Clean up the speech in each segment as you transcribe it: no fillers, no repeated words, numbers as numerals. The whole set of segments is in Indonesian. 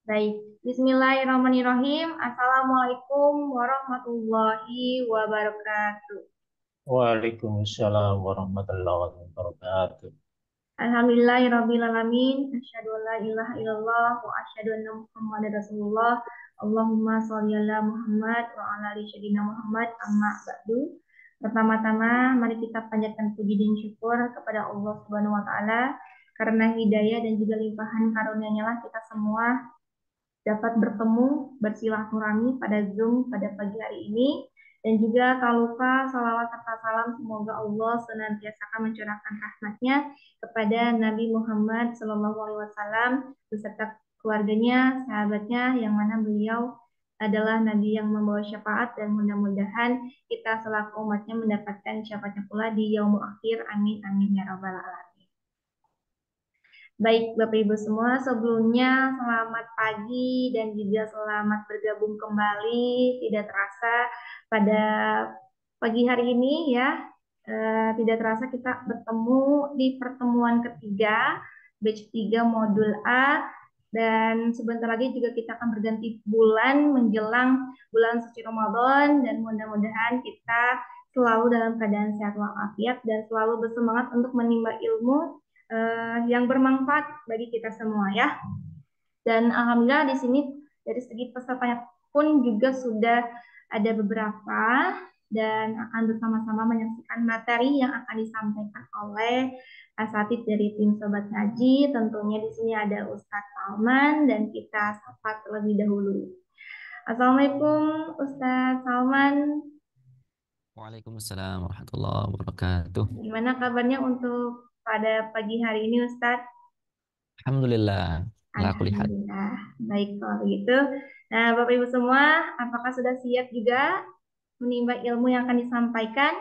Baik, Bismillahirrahmanirrahim. Assalamualaikum warahmatullahi wabarakatuh. Waalaikumsalam warahmatullahi wabarakatuh. Alhamdulillahirrabbilalamin. Asyhadu an la ilaha illallah wa asyhadu anna Muhammadar Rasulullah. Allahumma sholli ala Muhammad wa ala ali sayyidina Muhammad amma ba'du. Pertama-tama, mari kita panjatkan puji dan syukur kepada Allah Subhanahu wa taala karena hidayah dan juga limpahan karunia-Nya lah kita semua dapat bertemu bersilaturahmi pada Zoom pada pagi hari ini dan juga tak lupa salawat serta salam semoga Allah senantiasa akan mencurahkan rahmatnya kepada Nabi Muhammad SAW beserta keluarganya, sahabatnya yang mana beliau adalah Nabi yang membawa syafaat dan mudah-mudahan kita selaku umatnya mendapatkan syafaatnya pula di yaumul akhir. Amin amin ya rabbal alamin. Baik, Bapak Ibu semua, sebelumnya selamat pagi dan juga selamat bergabung kembali. Tidak terasa pada pagi hari ini ya, tidak terasa kita bertemu di pertemuan ketiga, batch 3 modul A, dan sebentar lagi juga kita akan berganti bulan menjelang bulan suci Ramadan dan mudah-mudahan kita selalu dalam keadaan sehat walafiat dan selalu bersemangat untuk menimba ilmu yang bermanfaat bagi kita semua ya. Dan alhamdulillah di sini dari segi pesertanya pun juga sudah ada beberapa dan akan bersama-sama menyaksikan materi yang akan disampaikan oleh asatid dari tim Sobat Ngaji. Tentunya di sini ada Ustadz Salman dan kita sapa terlebih dahulu. Assalamualaikum Ustadz Salman. Waalaikumsalam warahmatullahi wabarakatuh. Gimana kabarnya untuk pada pagi hari ini Ustadz? Alhamdulillah, lah aku lihat. Alhamdulillah. Baik kalau begitu. Nah, Bapak Ibu semua, apakah sudah siap juga menimba ilmu yang akan disampaikan?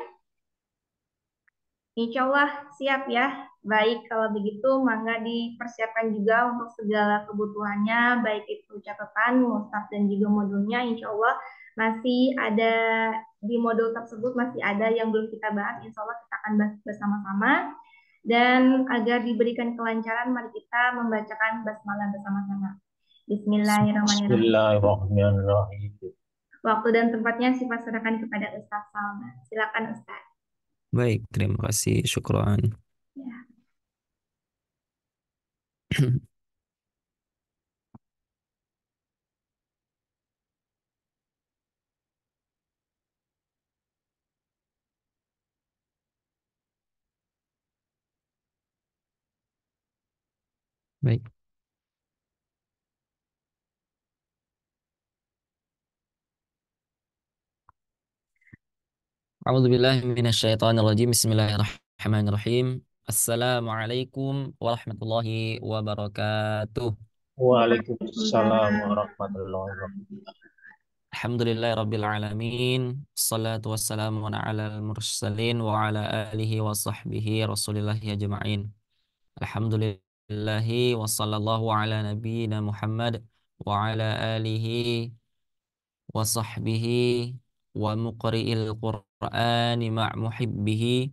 Insya Allah siap ya. Baik kalau begitu, mangga dipersiapkan juga untuk segala kebutuhannya, baik itu catatan, mushaf dan juga modulnya. Insya Allah masih ada di modul tersebut masih ada yang belum kita bahas. Insya Allah kita akan bahas bersama-sama. Dan agar diberikan kelancaran, mari kita membacakan basmalah bersama-sama. Bismillahirrahmanirrahim. Bismillahirrahmanirrahim. Waktu dan tempatnya sifat serahkan kepada Ustaz Salma. Silakan Ustaz. Baik, terima kasih, syukran. Ya. Baik. A'udzubillahi minasyaitonirrajim. Bismillahirrahmanirrahim. Assalamualaikum warahmatullahi wabarakatuh. Waalaikumsalam Waalaikumsalam. warahmatullahi wabarakatuh. Alhamdulillahirabbil alamin. Wassalatu wassalamu ala al-mursalin wa ala alihi wa sahbihi rasulillahi ajma'in. Alhamdulillahi wassallallahu ala nabiyyina Muhammad wa ala alihi wa sahbihi wa muqri'il qur'ani ma' muhibbihi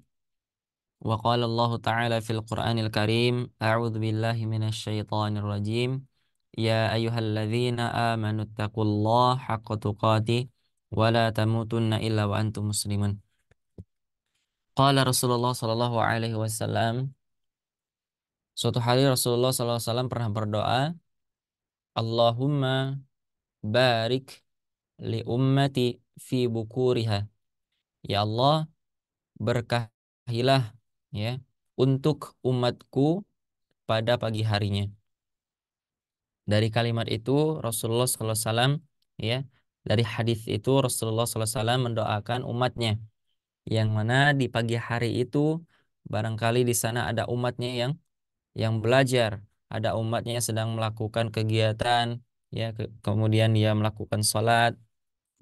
wa qala Allah ta'ala fil qur'anil karim a'udzu billahi minasy syaithanir rajim ya ayyuhalladzina amanu taqullaha haqqa tuqatih wa la tamutunna illa wa antum muslimun. Qala Rasulullah sallallahu alaihi wasallam, suatu hari Rasulullah sallallahu alaihi wasallam pernah berdoa, Allahumma barik li ummati fi bukuriha. Ya Allah, berkahilah ya untuk umatku pada pagi harinya. Dari kalimat itu Rasulullah SAW ya, dari hadis itu Rasulullah SAW mendoakan umatnya, yang mana di pagi hari itu barangkali di sana ada umatnya yang belajar, ada umatnya yang sedang melakukan kegiatan ya, kemudian dia melakukan sholat,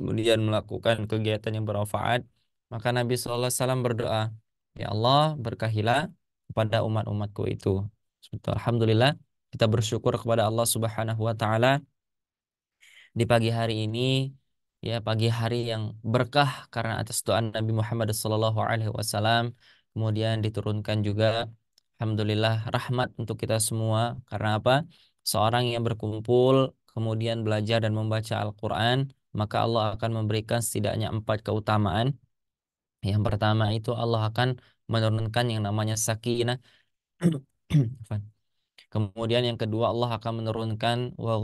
kemudian melakukan kegiatan yang bermanfaat, maka Nabi SAW berdoa, ya Allah berkahilah kepada umat-umatku itu. Alhamdulillah, kita bersyukur kepada Allah Subhanahu wa taala di pagi hari ini, ya pagi hari yang berkah karena atas doa Nabi Muhammad SAW, kemudian diturunkan juga alhamdulillah rahmat untuk kita semua. Karena apa? Seorang yang berkumpul kemudian belajar dan membaca Al-Quran, maka Allah akan memberikan setidaknya 4 keutamaan. Yang pertama itu Allah akan menurunkan yang namanya sakinah. Afwan. Kemudian yang kedua Allah akan menurunkan wa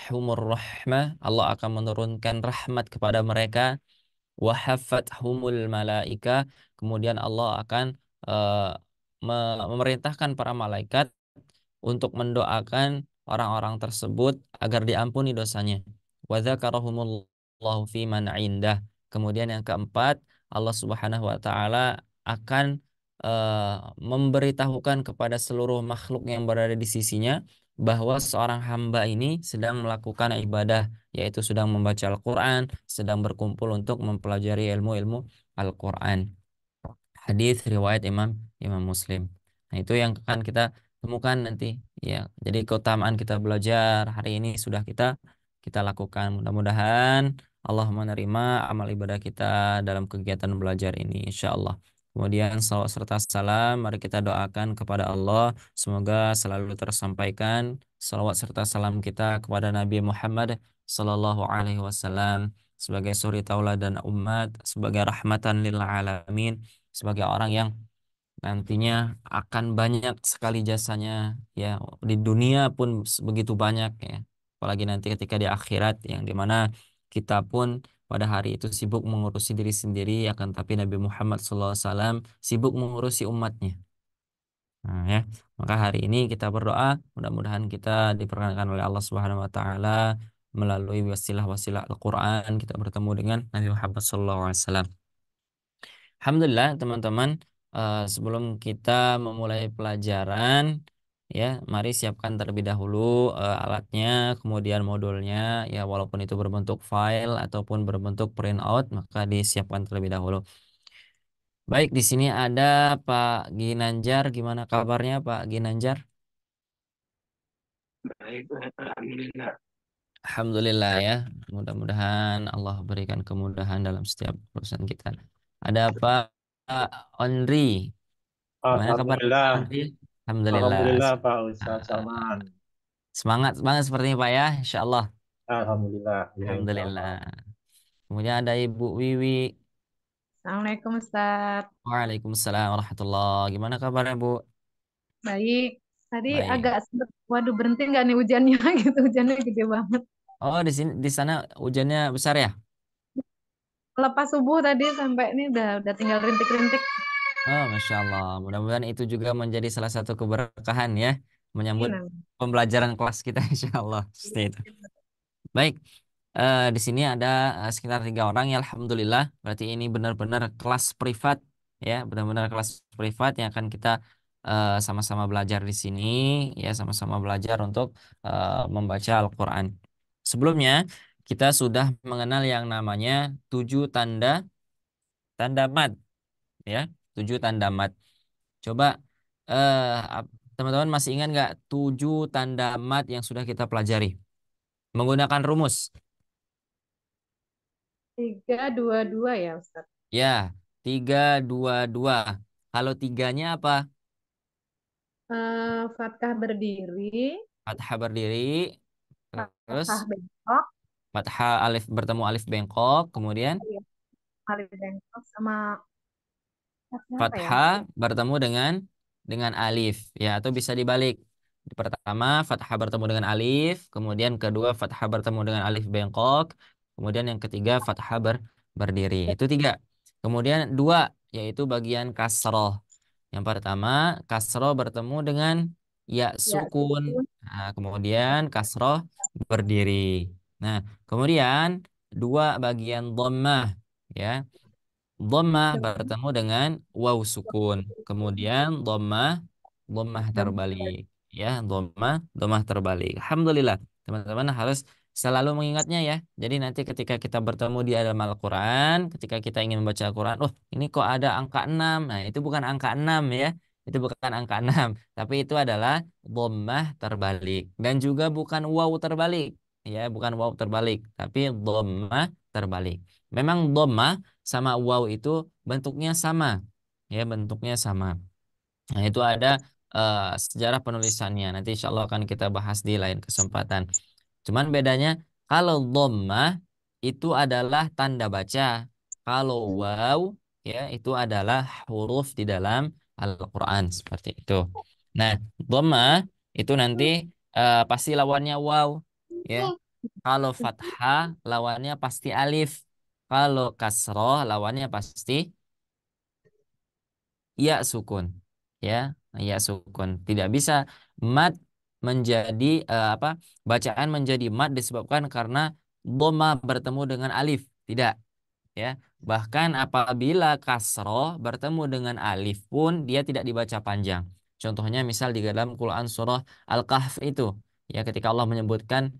humur rahmah. Allah akan menurunkan rahmat kepada mereka. Wa humul malaika. Kemudian Allah akan eh, memerintahkan para malaikat untuk mendoakan orang-orang tersebut agar diampuni dosanya. Wa dzakarahumullahu fi man indah. Kemudian yang keempat, Allah Subhanahu wa taala akan memberitahukan kepada seluruh makhluk yang berada di sisinya bahwa seorang hamba ini sedang melakukan ibadah, yaitu sedang membaca Al-Quran, sedang berkumpul untuk mempelajari ilmu-ilmu Al-Quran. Hadis riwayat Imam Muslim. Nah, itu yang akan kita temukan nanti ya. Jadi keutamaan kita belajar hari ini sudah kita lakukan. Mudah-mudahan Allah menerima amal ibadah kita dalam kegiatan belajar ini insyaallah. Kemudian salawat serta salam mari kita doakan kepada Allah semoga selalu tersampaikan salawat serta salam kita kepada Nabi Muhammad sallallahu alaihi wasallam sebagai suri tauladan umat, sebagai rahmatan lil alamin, sebagai orang yang nantinya akan banyak sekali jasanya ya, di dunia pun begitu banyak ya, apalagi nanti ketika di akhirat yang dimana kita pun pada hari itu sibuk mengurusi diri sendiri, akan tapi Nabi Muhammad SAW sibuk mengurusi umatnya. Nah, ya, maka hari ini kita berdoa mudah-mudahan kita diperkenankan oleh Allah Subhanahu wa taala melalui wasilah-wasilah Al-Qur'an kita bertemu dengan Nabi Muhammad SAW. Alhamdulillah teman-teman, sebelum kita memulai pelajaran ya, mari siapkan terlebih dahulu alatnya, kemudian modulnya ya, walaupun itu berbentuk file ataupun berbentuk printout maka disiapkan terlebih dahulu. Baik, di sini ada Pak Ginanjar, gimana kabarnya Pak Ginanjar? Baik, alhamdulillah. Alhamdulillah ya, mudah-mudahan Allah berikan kemudahan dalam setiap urusan kita. Ada Pak Onri. Gimana kabar Pak Alhamdulillah. Andri? Alhamdulillah. Alhamdulillah Pak Ustaz Ah, Salman. semangat, semangat sepertinya Pak ya, Insya Allah. Alhamdulillah. Ya insya Allah. Alhamdulillah. Kemudian ada Ibu Wiwi. Assalamualaikum Ustaz. Waalaikumsalam warahmatullahi. Gimana kabarnya Bu? Baik. Tadi Baik. agak sempet, waduh berhenti nggak nih hujannya gitu. Hujannya gede banget. Oh, di sana hujannya besar ya? Lepas subuh tadi sampai ini udah tinggal rintik-rintik. Oh, Masya Allah. Mudah-mudahan itu juga menjadi salah satu keberkahan ya, menyambut Ini. pembelajaran kelas kita Insya Allah. Seperti itu. Baik. Di sini ada sekitar 3 orang ya, Alhamdulillah. Berarti ini benar-benar kelas privat ya, benar-benar kelas privat yang akan kita sama-sama belajar di sini ya, sama-sama belajar untuk membaca Al-Quran. Sebelumnya kita sudah mengenal yang namanya 7 tanda mat ya, 7 tanda mat. Coba eh, teman-teman masih ingat nggak 7 tanda mat yang sudah kita pelajari menggunakan rumus? 3, 2, 2 ya Ustaz. Ya, 3, 2, 2. Kalau tiganya apa? Fathah berdiri, Fathah berdiri, fathah terus bengkok, fathah alif bertemu alif bengkok, kemudian ya, alif bengkok sama fathah apa ya? fathah bertemu dengan alif, ya, atau bisa dibalik. Pertama fathah bertemu dengan alif, kemudian kedua fathah bertemu dengan alif bengkok, kemudian yang ketiga fathah berdiri. Itu 3. Kemudian 2 yaitu bagian kasroh. Yang pertama, kasroh bertemu dengan ya Ya, sukun. sukun. Nah, kemudian kasroh berdiri. Nah, kemudian 2 bagian dhammah. Ya, dhammah bertemu dengan waw sukun. Kemudian dhammah Dan terbalik. Ya, dhammah terbalik. Alhamdulillah. Teman-teman harus selalu mengingatnya ya. Jadi nanti ketika kita bertemu di dalam Al-Quran, ketika kita ingin membaca Al-Quran, oh ini kok ada angka 6. Nah, itu bukan angka 6 ya. Itu bukan angka 6. Tapi itu adalah dhammah terbalik. Dan juga bukan waw terbalik. Ya, bukan waw terbalik. Tapi dhammah terbalik. Memang dhammah sama waw itu bentuknya sama. Ya, bentuknya sama. Nah, itu ada sejarah penulisannya. Nanti insya Allah akan kita bahas di lain kesempatan. Cuman bedanya kalau dhammah itu adalah tanda baca. Kalau waw ya itu adalah huruf di dalam Al-Qur'an seperti itu. Nah, dhammah itu nanti pasti lawannya waw ya. Kalau fathah lawannya pasti alif. Kalau kasroh lawannya pasti ya sukun. Ya, ya sukun. Tidak bisa mat menjadi apa? Bacaan menjadi mat disebabkan karena dhamma bertemu dengan alif. Tidak, ya. Bahkan apabila kasroh bertemu dengan alif pun dia tidak dibaca panjang. Contohnya misal di dalam Quran surah Al-Kahf itu, ya ketika Allah menyebutkan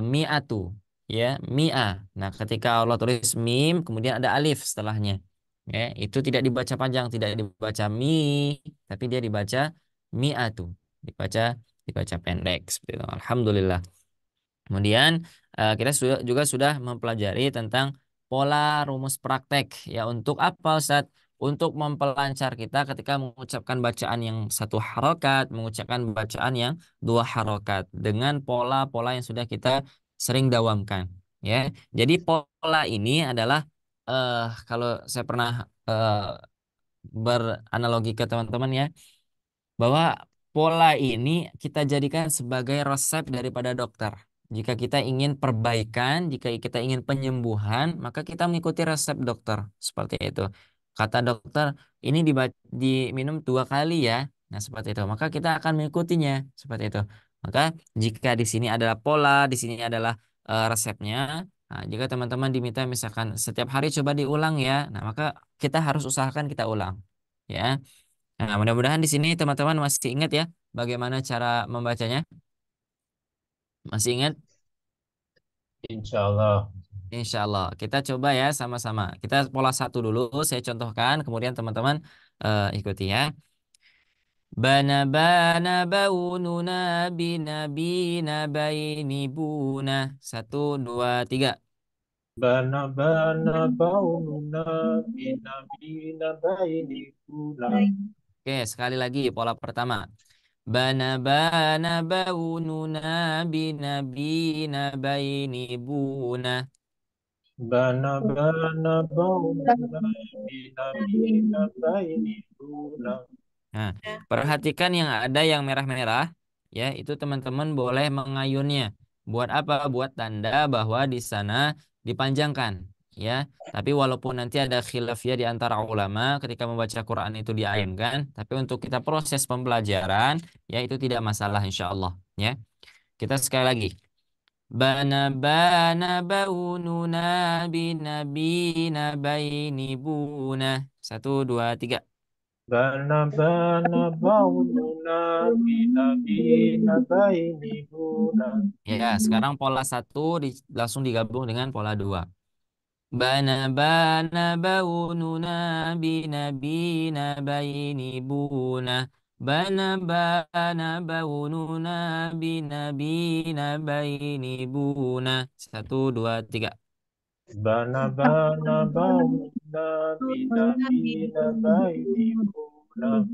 mi'atu, ya, mi'a. Nah, ketika Allah tulis mim kemudian ada alif setelahnya. Ya, itu tidak dibaca panjang, tidak dibaca mi, tapi dia dibaca mi'atu, dibaca dibaca pendek seperti itu. Alhamdulillah. Kemudian kita juga sudah mempelajari tentang pola rumus praktek ya untuk apa Ustaz? Untuk memperlancar kita ketika mengucapkan bacaan yang satu harokat, mengucapkan bacaan yang dua harokat dengan pola-pola yang sudah kita sering dawamkan ya. Jadi pola ini adalah kalau saya pernah beranalogi ke teman-teman ya bahwa pola ini kita jadikan sebagai resep daripada dokter. Jika kita ingin perbaikan, jika kita ingin penyembuhan, maka kita mengikuti resep dokter. Seperti itu. Kata dokter, ini diminum 2 kali ya. Nah, seperti itu. Maka kita akan mengikutinya. Seperti itu. Maka jika di sini adalah pola, di sini adalah resepnya. Nah, jika teman-teman diminta misalkan setiap hari coba diulang ya. Nah, maka kita harus usahakan kita ulang. Ya. Nah, mudah-mudahan di sini teman-teman masih ingat ya bagaimana cara membacanya. Masih ingat? Insya Allah. Insya Allah. Kita coba ya sama-sama. Kita pola satu dulu, saya contohkan, kemudian teman-teman ikuti ya. Bana bana baununa bina bina baini buna. 1, 2, 3. Bana bana baununa bina bina bainikuna. Oke, sekali lagi pola pertama. Bana bana baununa bina bina baini buna. Bana bana baununa bina bina bainikuna. Nah, perhatikan yang ada yang merah-merah, ya itu teman-teman boleh mengayunnya. Buat apa? Buat tanda bahwa di sana dipanjangkan, ya. Tapi walaupun nanti ada khilaf ya di antara ulama ketika membaca Quran itu diayunkan, tapi untuk kita proses pembelajaran, ya itu tidak masalah insya Allah, ya. Kita sekali lagi. Bana bana baununa binabina baini buna. 1, 2, 3. Bana bana baununa bina bina bainikuna. Ya, sekarang pola satu langsung digabung dengan pola 2. Bana bana baununa bina bina baini buna. Bana bana baununa bina bina baini buna. 1, 2, 3. Bana bana baununa bina bina bainikuna.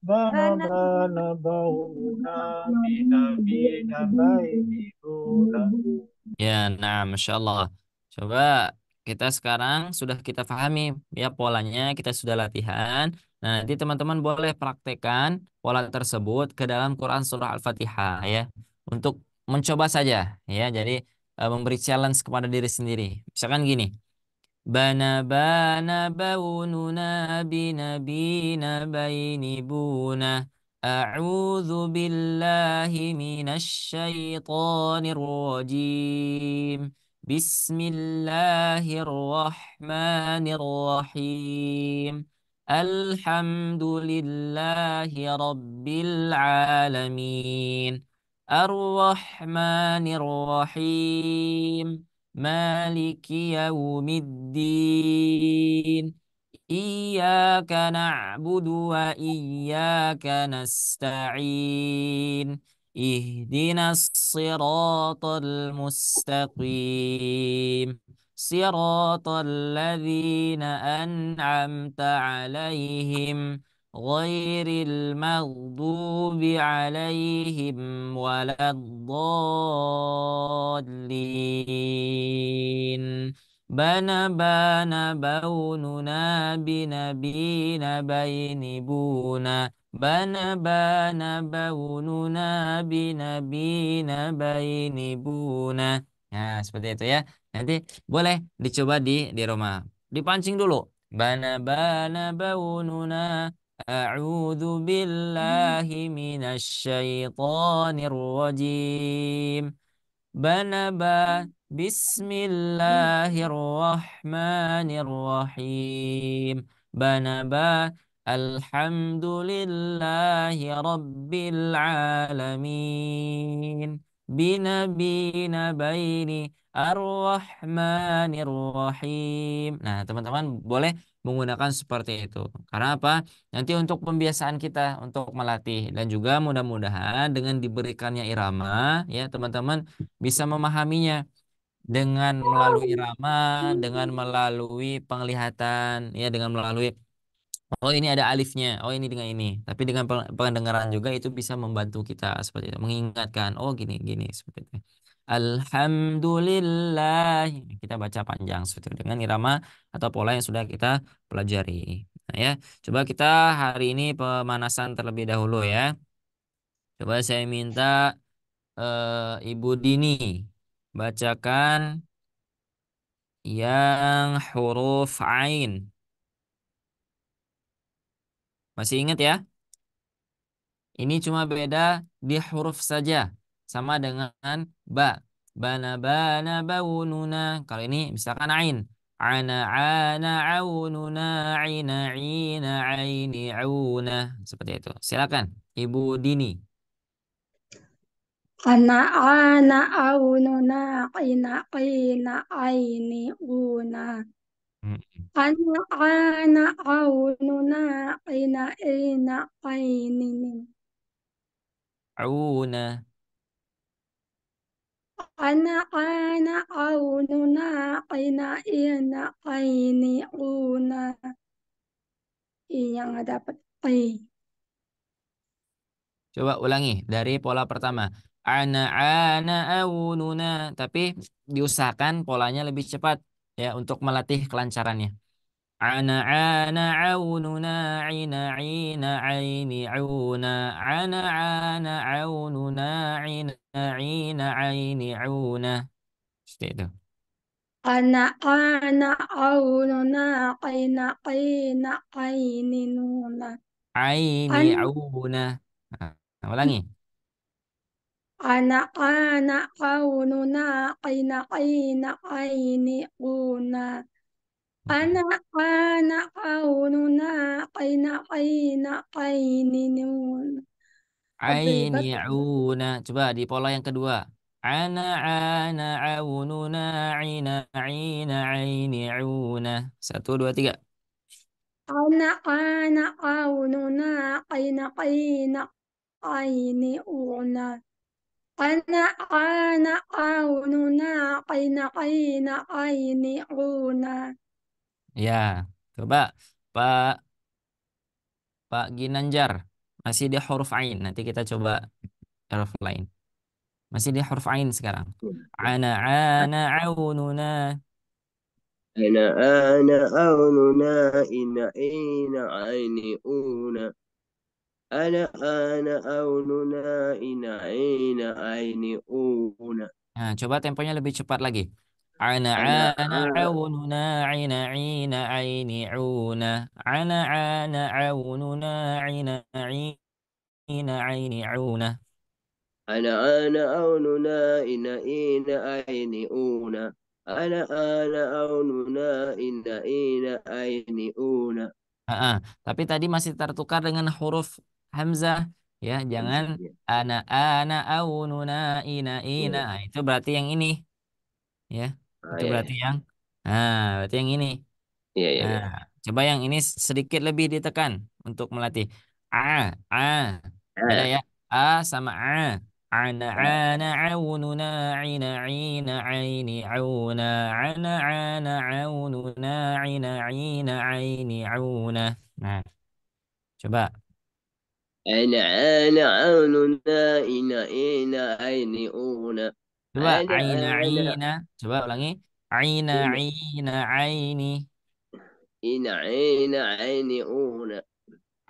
Bana bana baununa bina bina bainikuna. Ya, nah, Masya Allah. Coba kita sekarang sudah kita pahami ya polanya, kita sudah latihan. Nah, nanti teman-teman boleh praktekkan pola tersebut ke dalam Quran Surah Al-Fatihah ya. Untuk mencoba saja ya. Jadi memberi challenge kepada diri sendiri. Misalkan gini. Bana bana baununa binabina baini buna. A'udzu billahi minasy syaithanir rajim. Bismillahirrahmanirrahim. Alhamdulillahi rabbil alamin. Ar-Rahmanir Rahim. مالك يوم الدين إياك نعبد وإياك نستعين اهدنا الصراط المستقيم صراط الذين أنعمت عليهم ghairil maghdubi alaihim waladdallin. Bana baununa binabina baini buna. Bana baununa binabina baini buna. Nah, seperti itu ya. Nanti boleh dicoba di rumah. Dipancing dulu. Bana baununa. A'udzu billahi minasyaitonir rajim. Banaba Bismillahirrahmanirrahim. Banaba Alhamdulillahi Rabbil Alamin. Bina bina baini Ar-Rahmanir-Rahim. Nah, teman-teman boleh menggunakan seperti itu. Karena apa? Nanti untuk pembiasaan kita untuk melatih dan juga mudah-mudahan dengan diberikannya irama ya teman-teman bisa memahaminya dengan melalui irama, dengan melalui penglihatan, ya dengan melalui oh ini ada alifnya, oh ini dengan ini. Tapi dengan pendengaran juga itu bisa membantu kita seperti itu, mengingatkan oh gini gini seperti itu. Alhamdulillah kita baca panjang seperti itu dengan irama atau pola yang sudah kita pelajari. Nah, ya, coba kita hari ini pemanasan terlebih dahulu ya. Coba saya minta Ibu Dini bacakan yang huruf ain. Masih ingat ya? Ini cuma beda di huruf saja. Sama dengan ba. Bana bana baununa. Kalau ini misalkan ain. Ana ana aununa aina ina aini auna. Seperti itu. Silakan Ibu Dini. Ana aununa qina aini una. Hmm. Ana aununa qina aini. Auna. Ana aununa qina aini una. Yang dapat qi. Coba ulangi dari pola pertama. Ana aununa. Tapi diusahakan polanya lebih cepat ya untuk melatih kelancarannya. Ana aununa ina ina aini auna. Ana aununa ina ina aini auna. Seperti itu. Ana aununa qina aini nuna. Aini Ana auna. Nah, ulangi. ana aununa qina aini una. Ana aununa qina aini nuna. Aini Ribet. auna. Coba di pola yang kedua. Ana aununa ina ina aini auna. Satu, dua, tiga. Ana aununa qina aini una. Ana aununa qina aini una. Ya, coba Pak Pak Ginanjar. Masih di huruf ain. Nanti kita coba huruf lain. Masih di huruf ain sekarang. Ana aununa. أنا أغنى إن عيني أونا أنا أغنى إن عيني أونا Nah, coba temponya lebih cepat lagi. Ana أنا ana aununa ina ina aini auna. Ana aununa ina ina aini auna. أنا أغنى إن عيني أونا أنا أغنى إن عيني أونا Ah, ah. Tapi tadi masih tertukar dengan huruf hamzah ya, jangan همزة يا ana aununa ina. يا Nah, itu berarti yang ini ya. Itu berarti يا yang berarti yang ini. Nah, يا coba yang ini sedikit lebih ditekan untuk melatih. A, a. Beda آه ya. A sama a. Ana aununa ina aini auna. Ana aununa ina aini auna. Nah, Coba. أنا عون نائن أين أونا Coba aina أنا aina. Coba ulangi. Aina إن aina aini. إن عين عين أونا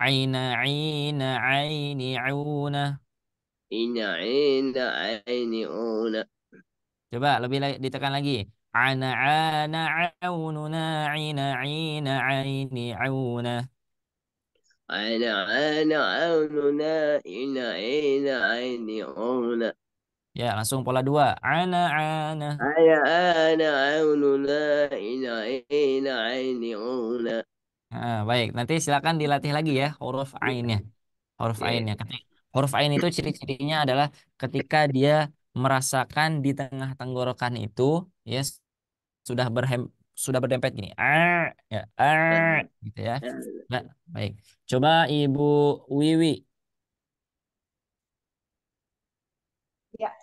Aina aina aini auna. إن عين عين أونا Coba lebih ditekan lagi. Ana aununa aina aina aini auna. أنا عون نائن أين أين أونا Ya, langsung pola dua. Ana. أنا عون نائن أين أين أونا Nah, baik. Nanti silakan dilatih lagi ya huruf ainnya. Huruf ainnya. Huruf ain itu ciri-cirinya adalah ketika dia merasakan di tengah tenggorokan itu ya sudah sudah berdempet gini. Ya, gitu ya. Nah, baik. Coba Ibu Wiwi. Ya,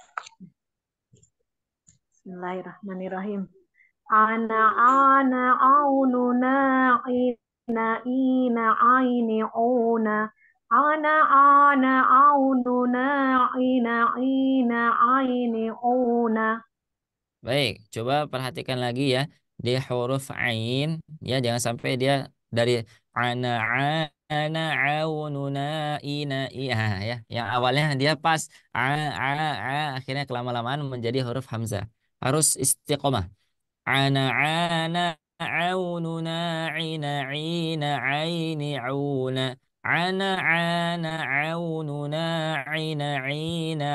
Bismillahirrahmanirrahim. Ana aununa ina aini una. Ana aununa ina aini una. Baik, coba perhatikan lagi ya di huruf ain ya jangan sampai dia dari ana ana aununa ina ya yang awalnya dia pas akhirnya kelama-lamaan menjadi huruf hamzah. Harus istiqomah. Ana aununa ina aini auna. Ana aununa ina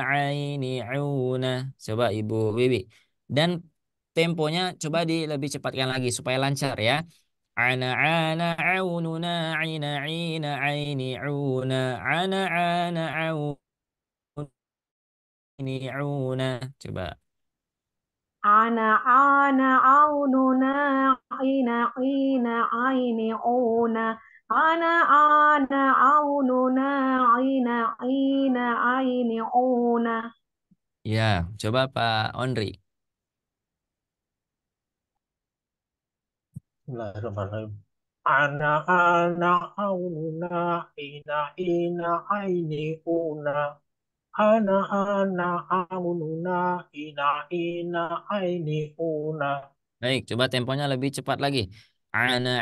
aini auna. Coba Ibu Wiwi. Dan temponya coba lebih cepatkan lagi supaya lancar ya. Ana aununa ina aini auna. Ana auni auna. Coba. Ana aununa ina aini una. Ana aununa ina aini una. Ya, coba Pak Ondri. Bismillahirrahmanirrahim. Ana aununa ina aini una. Ana aununa ina aini una. Baik, coba temponya lebih cepat lagi. Ana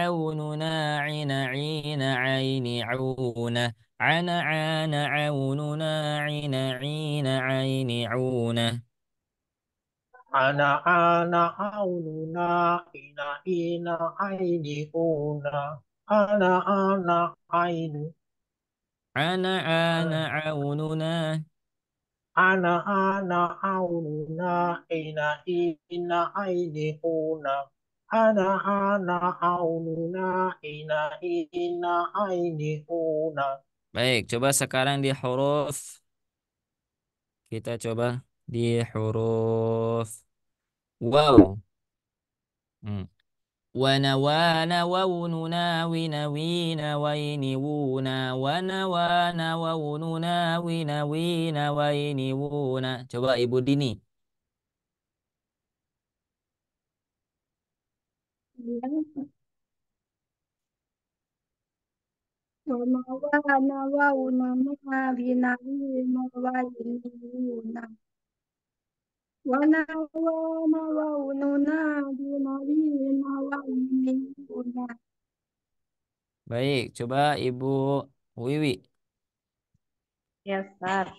aununa ina aini auna. Ana aununa ina aini auna. Ana aununa ina aini una. Ana ainu. Ana aununa. Ana aununa ina aini una. Ana aununa ina aini una. Baik, coba sekarang di huruf. Kita coba di huruf waw. Hmm. wana waununa wina waini wuna wana waununa wina waini wuna. Coba Ibu Dini. wana waununa binawina wainuna. Wana waununa binawina wainuna. Baik, coba Ibu Wiwi. Ya, Ustaz.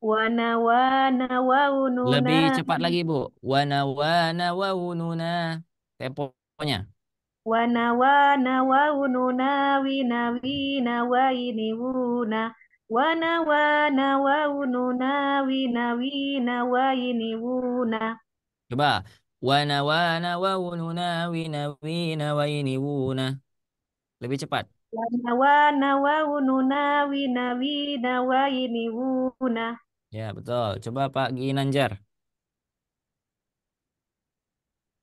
Wana waununa. Lebih cepat lagi Bu. Wana waununa. Temponya. Wana waununa wina waini wuna. Wana waununa wina waini wuna. Coba. Wana waununa wina waini wuna. Lebih cepat. Wana waununa wina waini wuna. Ya, betul. Coba Pak Ginanjar.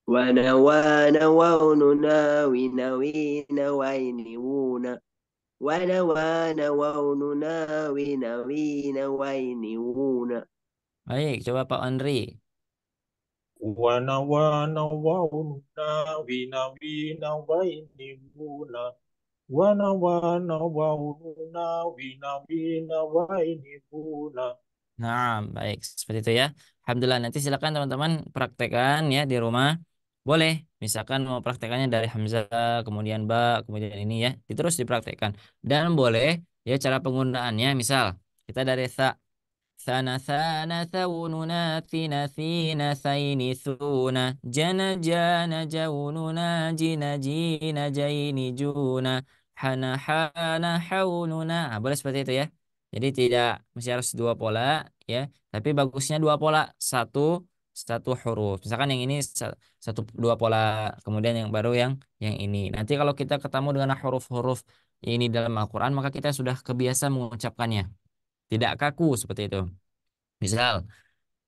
وانا ووننا وين وينونا وانا ووننا وين وينونا Baik, coba Pak Andri. wana wana waununa wina wina waini buna wana wana waununa wina wina waini buna. Nah, baik. Seperti itu ya. Alhamdulillah. Nanti silakan teman-teman praktekkan ya di rumah. Boleh. Misalkan mau praktekannya dari Hamzah, kemudian Ba, kemudian ini ya. Terus dipraktekkan. Dan boleh ya cara penggunaannya. Misal kita dari Tha. Thana thana thawununa thina thina thaini thuna jana jana jaununa jina jina jaini juna hana hana haununa. Nah, boleh seperti itu ya. Jadi tidak mesti harus dua pola ya, tapi bagusnya dua pola, satu satu huruf. Misalkan yang ini satu dua pola, kemudian yang baru yang ini. Nanti kalau kita ketemu dengan huruf-huruf ini dalam Al-Qur'an, maka kita sudah kebiasa mengucapkannya. Tidak kaku seperti itu. Misal,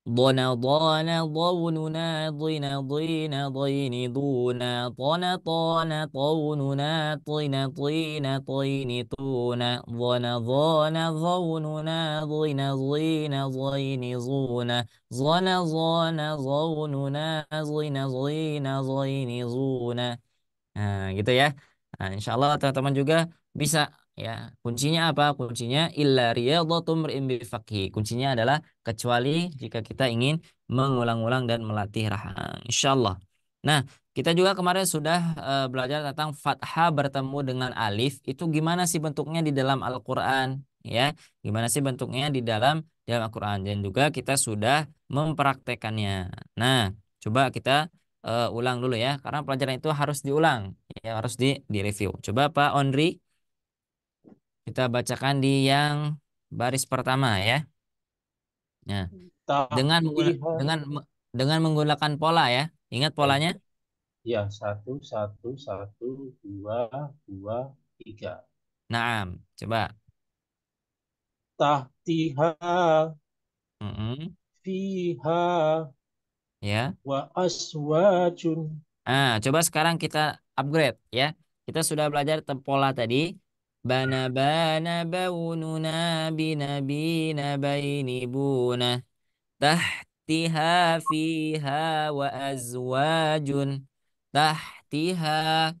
ضنا ضانا ضوننا ضنا ضينا ضين ضونا طنا طانا طوننا طين طين طين تونا ضنا ضانا ضوننا ضنا ضين ضين ضونا ضنا ضانا ضوننا ضنا ضين ضين ضونا. Nah, gitu ya. Nah, insya Allah teman-teman juga bisa ya. Kuncinya apa? Kuncinya illa riyadhatum mri'in bifaqhi. Kuncinya adalah kecuali jika kita ingin mengulang-ulang dan melatih rahang. Insya Allah. Nah, kita juga kemarin sudah belajar tentang fathah bertemu dengan alif. Itu gimana sih bentuknya di dalam Al-Quran? Ya, gimana sih bentuknya di dalam Al-Quran? Dan juga kita sudah mempraktekannya. Nah, coba kita ulang dulu ya, karena pelajaran itu harus diulang, ya harus di review. Coba Pak Ondri, kita bacakan di yang baris pertama ya. Nah, dengan mengguna- Tahtiha. dengan menggunakan pola ya. Ingat polanya? Ya, satu, satu, satu, dua, dua, tiga. Nah, coba. Tahtiha Mm-mm. fiha Ya. wa aswajun. Coba sekarang kita upgrade ya. Kita sudah belajar pola tadi. Bana bana baununa bina bina baini buna. Tahtiha fiha wa azwajun. Tahtiha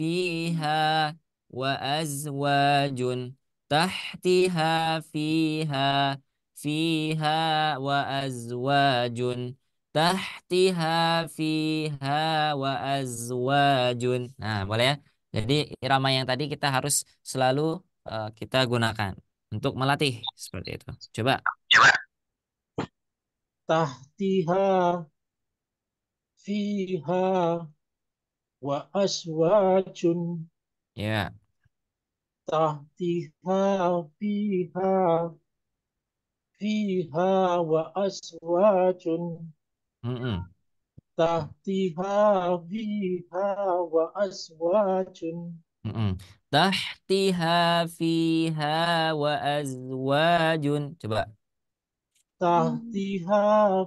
fiha wa azwajun. Tahtiha fiha fiha wa azwajun. Tahtiha fiha wa azwajun. Nah, boleh ya. Jadi irama yang tadi kita harus selalu kita gunakan untuk melatih seperti itu. Coba. Tahtiha fiha wa aswajun. Ya. Tahtiha fiha fiha wa aswajun. Mm-mm. Tahtiha fiha wa aswajun. Mm-mm. Tahtiha fiha wa azwajun. Coba. Tahtiha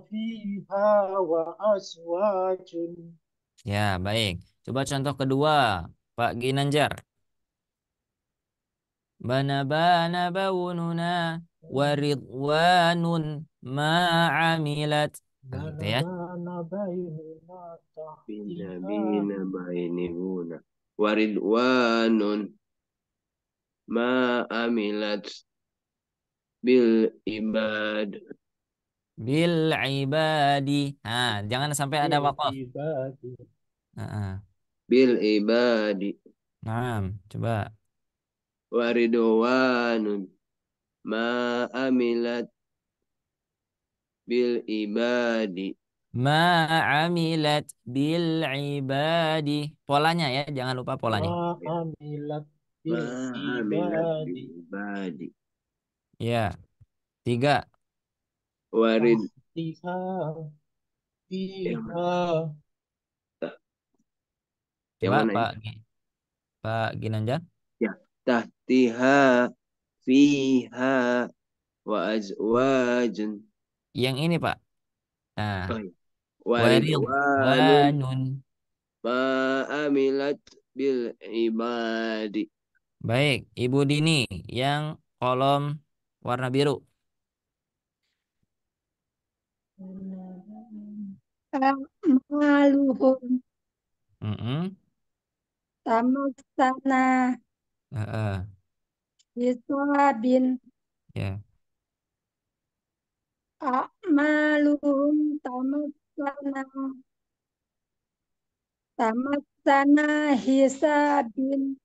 fiha wa aswajun. Ya, baik. Coba contoh kedua, Pak Ginanjar. Bana bana baununa waridwanun ma'amilat. Nah, gitu Bana ya. bana bainuna Bina tahtiha. bina bainihuna waridwanun ma amilat bil ibad Bil ibadi. Nah, jangan sampai ada Bil wakaf. ibadi. Nah, bil ibadi nah, coba. waridwanun ma amilat bil ibadi Ma'amilat bil ibadi. Polanya ya, jangan lupa polanya. Ma'amilat ma bil amilat bil ibadi. ibadi Ya, tiga. warid Tahtiha yang mana fiha. yang Coba mana ini Pak Ginanjar. ya tahtiha fiha wa azwajun Yang ini Pak. Nah, oh ya waridwanun waridwanun. ma amilat bil ibadi Baik, Ibu Dini yang kolom warna biru. a'maluhum Mm-mm. tamassana Heeh. hisabin Ya. a'maluhum tamassana hisabin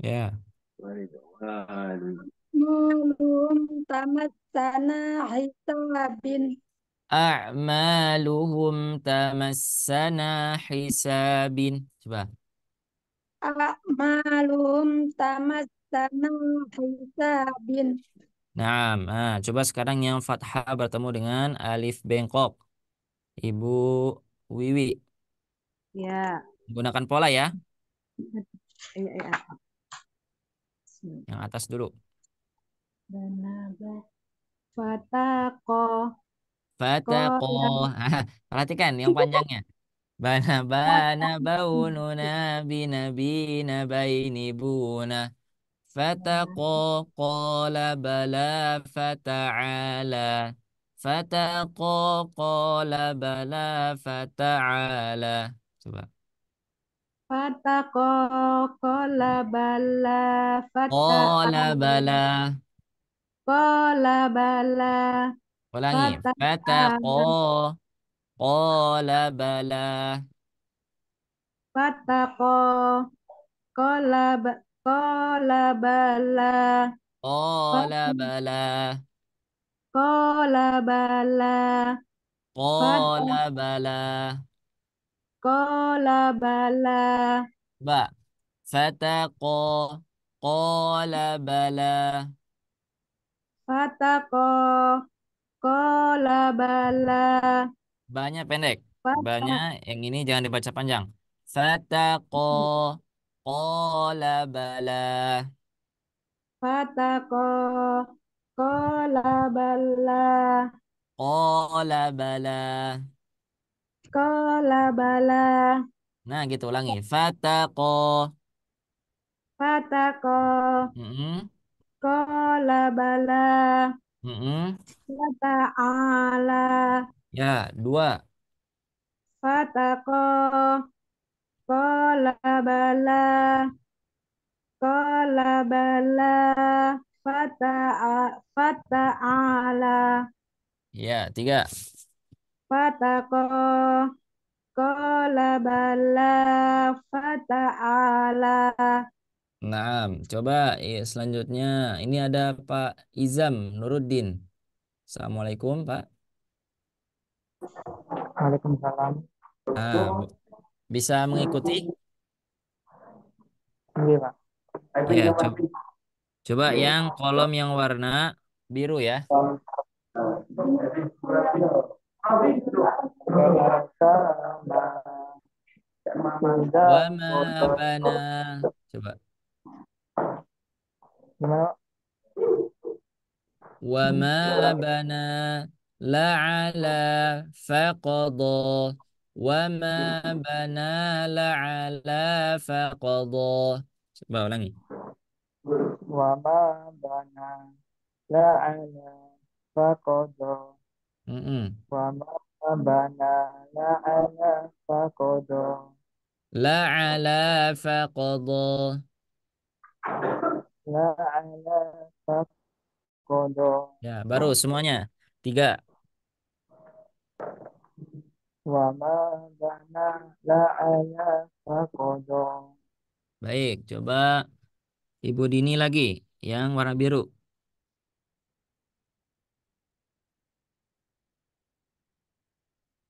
Ya. Waridwan. a'maluhum tamassana hisabin A'maluhum tamassana hisabin. Coba. a'maluhum tamassana hisabin Coba sekarang yang fathah bertemu dengan alif bengkok. Ibu Wiwi. Ya, Gunakan pola ya. iya, iya. Yang atas dulu. Banaba. Fatako. Fataqoh. Kola. Perhatikan yang panjangnya. Bana bana baununa binabina baini buna. Fataqoh qala bala fata'ala. Fataqoh qala bala fata'ala. Coba. Fatako. Kola bala. Fata. Qala bala. Kola bala. Ulangi. Fata. Fataqoh qala bala. Fatako. Kola ba. Kola bala. Qala bala. Kola bala. Fata. Qala bala. Kola bala. Ba. Fataqo. Qala bala. Fatako. Kola bala. Banyak pendek. Fata. Banyak yang ini jangan dibaca panjang. Fataqo. Qala bala. Fatako. Kola bala. Qala bala. Kola bala. Nah gitu ulangi. Fataqo. Fatako. Mm-mm. Kola bala. Mm-mm. Fata'ala. Ya, dua. Fatako. Kola bala. Kola bala. Fata'ala. Ya, tiga. Fatako. Kola bala. Fata'ala. Nah, coba selanjutnya. Ini ada Pak Izam Nuruddin. Assalamualaikum, Pak. Waalaikumsalam. Ah, bisa mengikuti? Iya, Pak. Ya, coba yang kolom yang warna biru ya. Wa ma bana. Coba. Gimana? Wa ma bana la'ala faqada. Wa ma bana la'ala faqada. Coba ulangi. Wa ma bana la'ala faqada. Mm-mm. Wa ma bana la'ala faqada. La'ala faqada. La'ala faqada. Ya, baru semuanya. Tiga. Wa ma bana la'ala faqada. Baik, coba Ibu Dini lagi yang warna biru.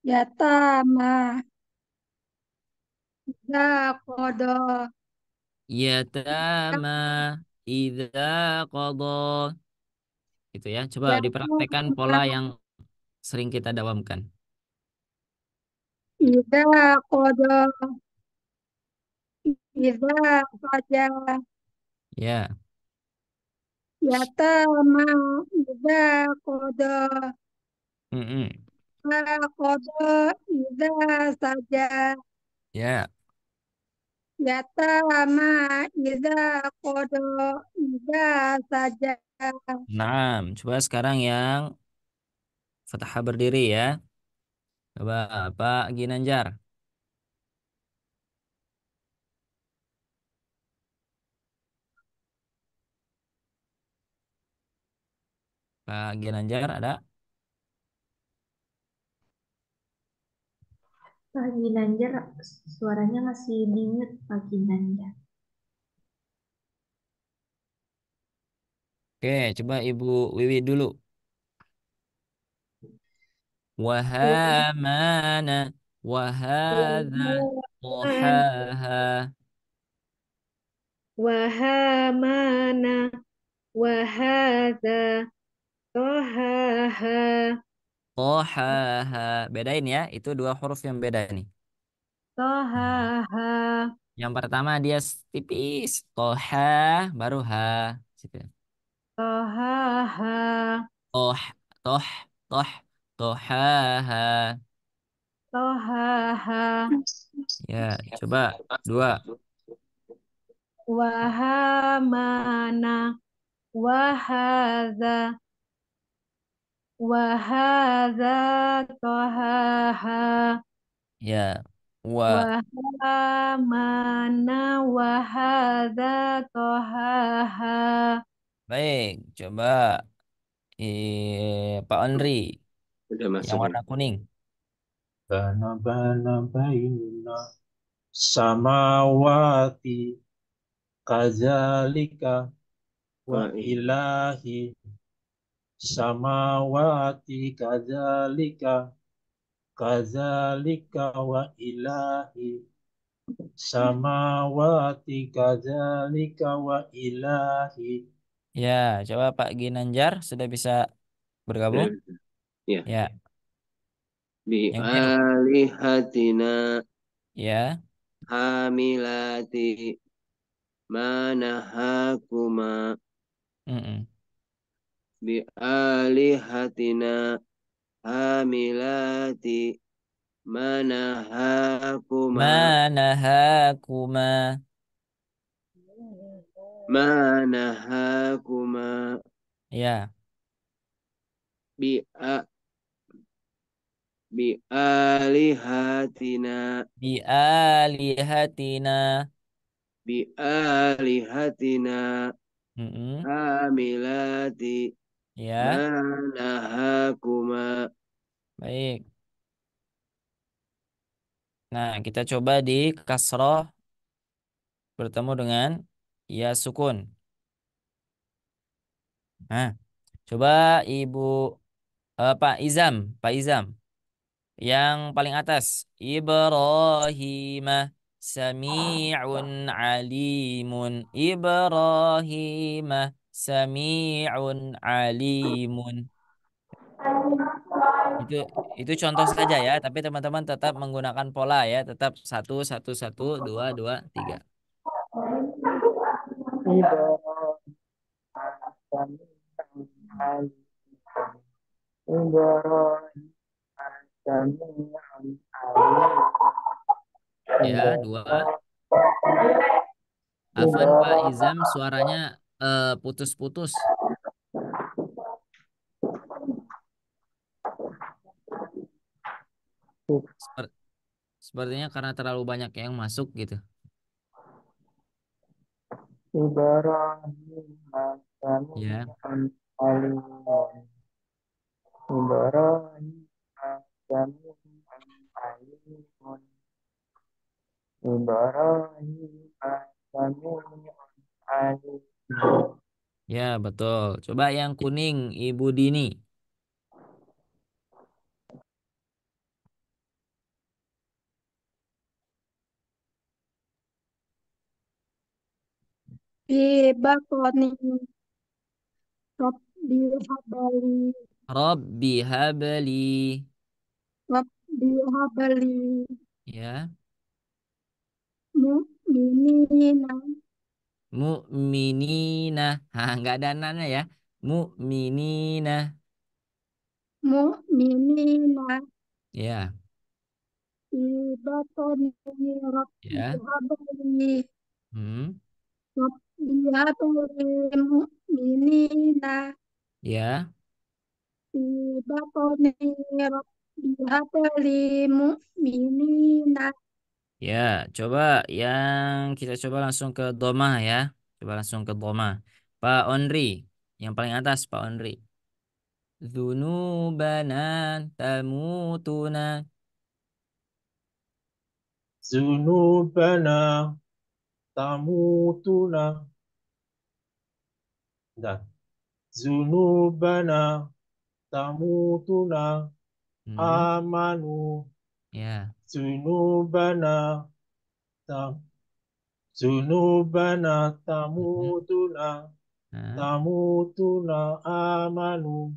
yatama kodo Yatama idza qada. Itu ya. Coba dipraktekkan pola yatama yang sering kita dawamkan. ida kodo ida saja Ya. yatama ida kodo Mm-mm. kodo ida saja Ya. yatama ida kodo ida saja Nah, coba sekarang yang fathah berdiri ya. Coba Pak Ginanjar. Pak Ginanjar ada? Pak Ginanjar, suaranya masih di mute Pak Ginanjar. Oke, coba Ibu Wiwi dulu. Wahamana wahadza duhaha. Wahamana wahada tohaha Tohaha. Bedain ya, itu dua huruf yang beda nih. tohaha Yang pertama dia tipis. Toha baru ha. Situ. tohaha Toh, toh, toh, tohaha. tohaha Ya, coba dua. wahamana wahada wahada tohaha Ya, wa. wahamana wahada tohaha. Baik, coba Pak Ondri Udah yang masuk ya. warna kuning. Bana bana baina samawati kadzalika wa Wah, ilahi samawati kadzalika wa ilahi samawati kadzalika wa ilahi. Ya, coba Pak Ginanjar sudah bisa bergabung? ya. Ya, Bi yang biru. alihatina Ya, hamilati manahakuma mm-mm. bi alihatina hamilati manahakuma Manahakuma. manahakuma Ya, bi a bi alihatina bi alihatina. bi alihatina Mm-mm. hamilati Ya, manahakuma. baik. Nah, kita coba di kasroh bertemu dengan ya sukun. Nah, coba Ibu Pak Izam, Pak Izam. Yang paling atas, Ibrahim Sami'un alimun. Ibrahim Sami'un alimun. Itu itu contoh saja ya, tapi teman-teman tetap menggunakan pola ya, tetap satu satu satu dua dua tiga. Ibrahim Sami'un Ibrahim Sami'un Ya, dua. Afan Pak Ibrahim Izam suaranya putus-putus. Seper- Sepertinya karena terlalu banyak yang masuk gitu. Ibrahim Ya. Sami'un Alimun Ibrahim Sami'un Alimun Ibrahim Sami'un Alimun. Ya, betul. Coba yang kuning, Ibu Dini. Di bakoni Rabbi habali Rabbi habli. Rabbi habali Ya. mu'minina Mu'minina. Hah, nggak ada nana ya. Mu'minina. mu'minina Ya, di bakoni Rabbi ya. habali Hmm. Rabbi habali mu'minina Ya. di bakoni bihablil mu'minina. Ya, coba kita coba langsung ke domah ya. Coba langsung ke domah. Pak Onri, yang paling atas Pak Onri. Dzunubana tamutuna. Zunubana tamutuna. Dah. Zunubana tamutuna Hmm, amanu. ya. Zunubana tam Zunubana Hmm, tamutuna nah, tamutuna amanu.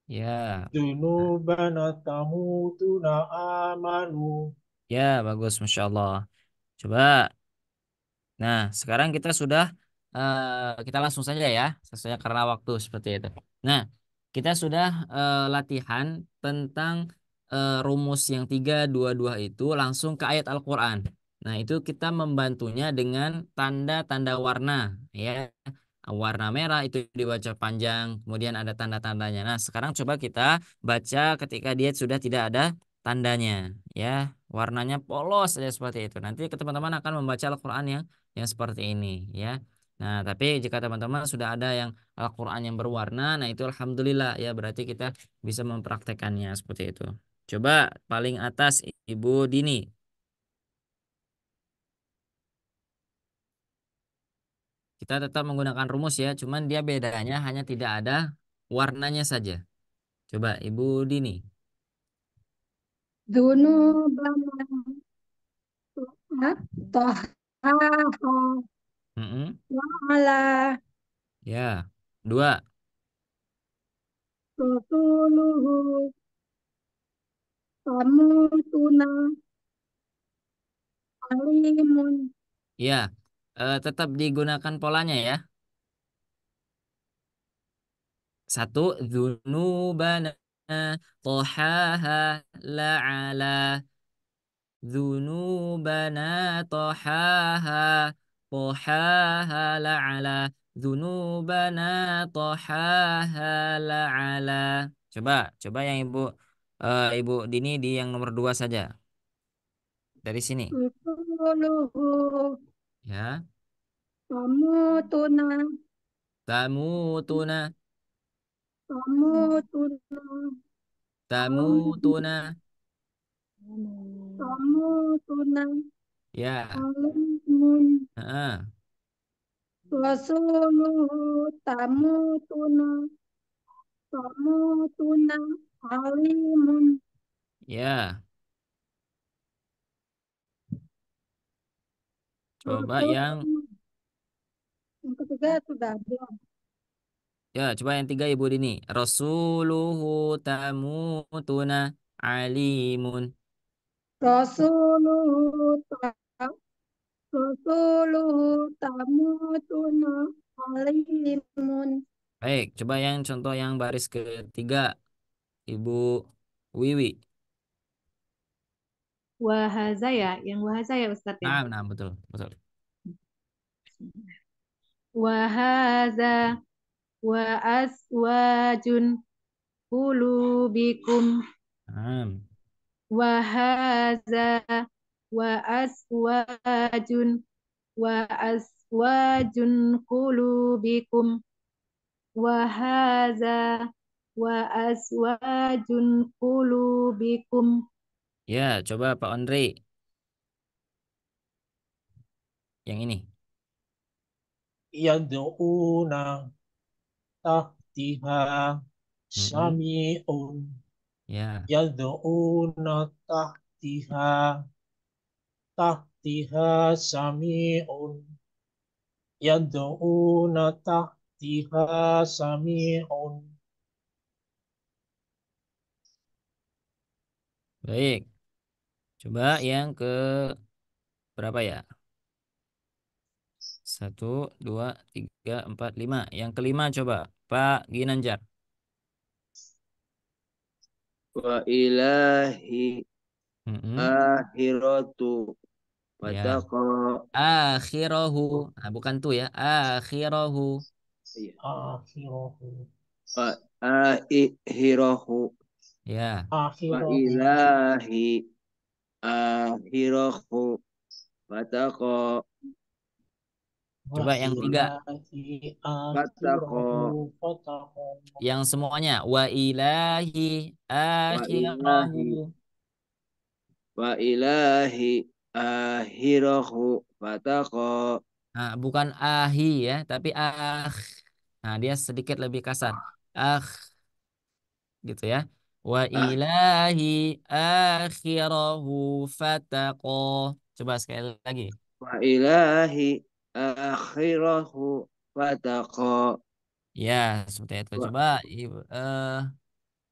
ya. Zunubana tamutuna amanu. Ya, bagus, Masya Allah. Coba. Nah, sekarang kita langsung saja ya, sesuai karena waktu seperti itu. Nah, kita sudah latihan tentang rumus yang 3, 2, 2 itu langsung ke ayat Al-Quran. Nah, itu kita membantunya dengan tanda-tanda warna, ya. Warna merah itu dibaca panjang, kemudian ada tanda-tandanya. Nah, sekarang coba kita baca ketika dia sudah tidak ada tandanya, ya. Warnanya polos saja seperti itu. Nanti teman-teman akan membaca Al-Quran yang seperti ini ya. Nah, tapi jika teman-teman sudah ada yang Al-Quran yang berwarna, nah itu alhamdulillah ya, berarti kita bisa mempraktekannya seperti itu. Coba paling atas Ibu Dini. Kita tetap menggunakan rumus ya, cuman dia bedanya hanya tidak ada warnanya saja. Coba Ibu Dini. Dzunubana tahaha Mm-mm. wa'ala Ya. Dua. rasuluhu tamutuna alimun. Ya. Tetap digunakan polanya ya. Satu, dzunubana tohaha la'ala. Dzunubana tohaha tohaha la'ala. Dzunubana tohaha la'ala. Coba yang Ibu Dini di yang nomor 2 saja. Dari sini. Rasuluhu Ya. tamutuna Tamutuna, tamutuna tamutuna. tamutuna Ya. alimun. Heeh. Rasuluhu tamutuna tamutuna alimun. Ya. Coba yang Rasul yang ketiga sudah ada. coba yang 3 Ibu Dini. Rasuluhu tamutuna alimun. Rasuluhu Rasuluhu tamutuna alimun. Baik, coba yang contoh yang baris ketiga Ibu Wiwi. Wahaza ya, yang wahaza ya Ustadz ya. Nah, betul, betul. Wahaza wa aswajun qulubikum. Nah, Wahaza wa aswajun wa aswajun qulubikum. Wahaza wa aswajun qulubikum. ya, coba Pak Andre yang ini. Yad'una tahtiha Mm-mm. syami'un. Ya. Yad'una tahtiha syami'un. Yad'una tahtiha syami'un. Baik. Coba yang ke berapa ya? 1, 2, 3, 4, 5. Yang kelima coba Pak Ginanjar. Wa ilahi Mm-mm. akhiratu Ya. wataqa Akhirahu. Nah, bukan tuh ya. Akhirahu. Akhirahu. wa akhirahu Ya. Wa Akhirahu. ilahi akhirahu fataqa Wa Coba yang tiga. ilahi fataqa akhirahu fatahu. Yang semuanya. Wa ilahi wa ilahi akhirahu. wa ilahi akhirahu fataqa. Nah, bukan ahi ya, tapi ah. Nah, dia sedikit lebih kasar. Ah, gitu ya. Wa Ah, ilahi akhirahu fataqo. Coba sekali lagi. wa ilahi akhirahu fataqa. Ya, seperti itu. Wa, Coba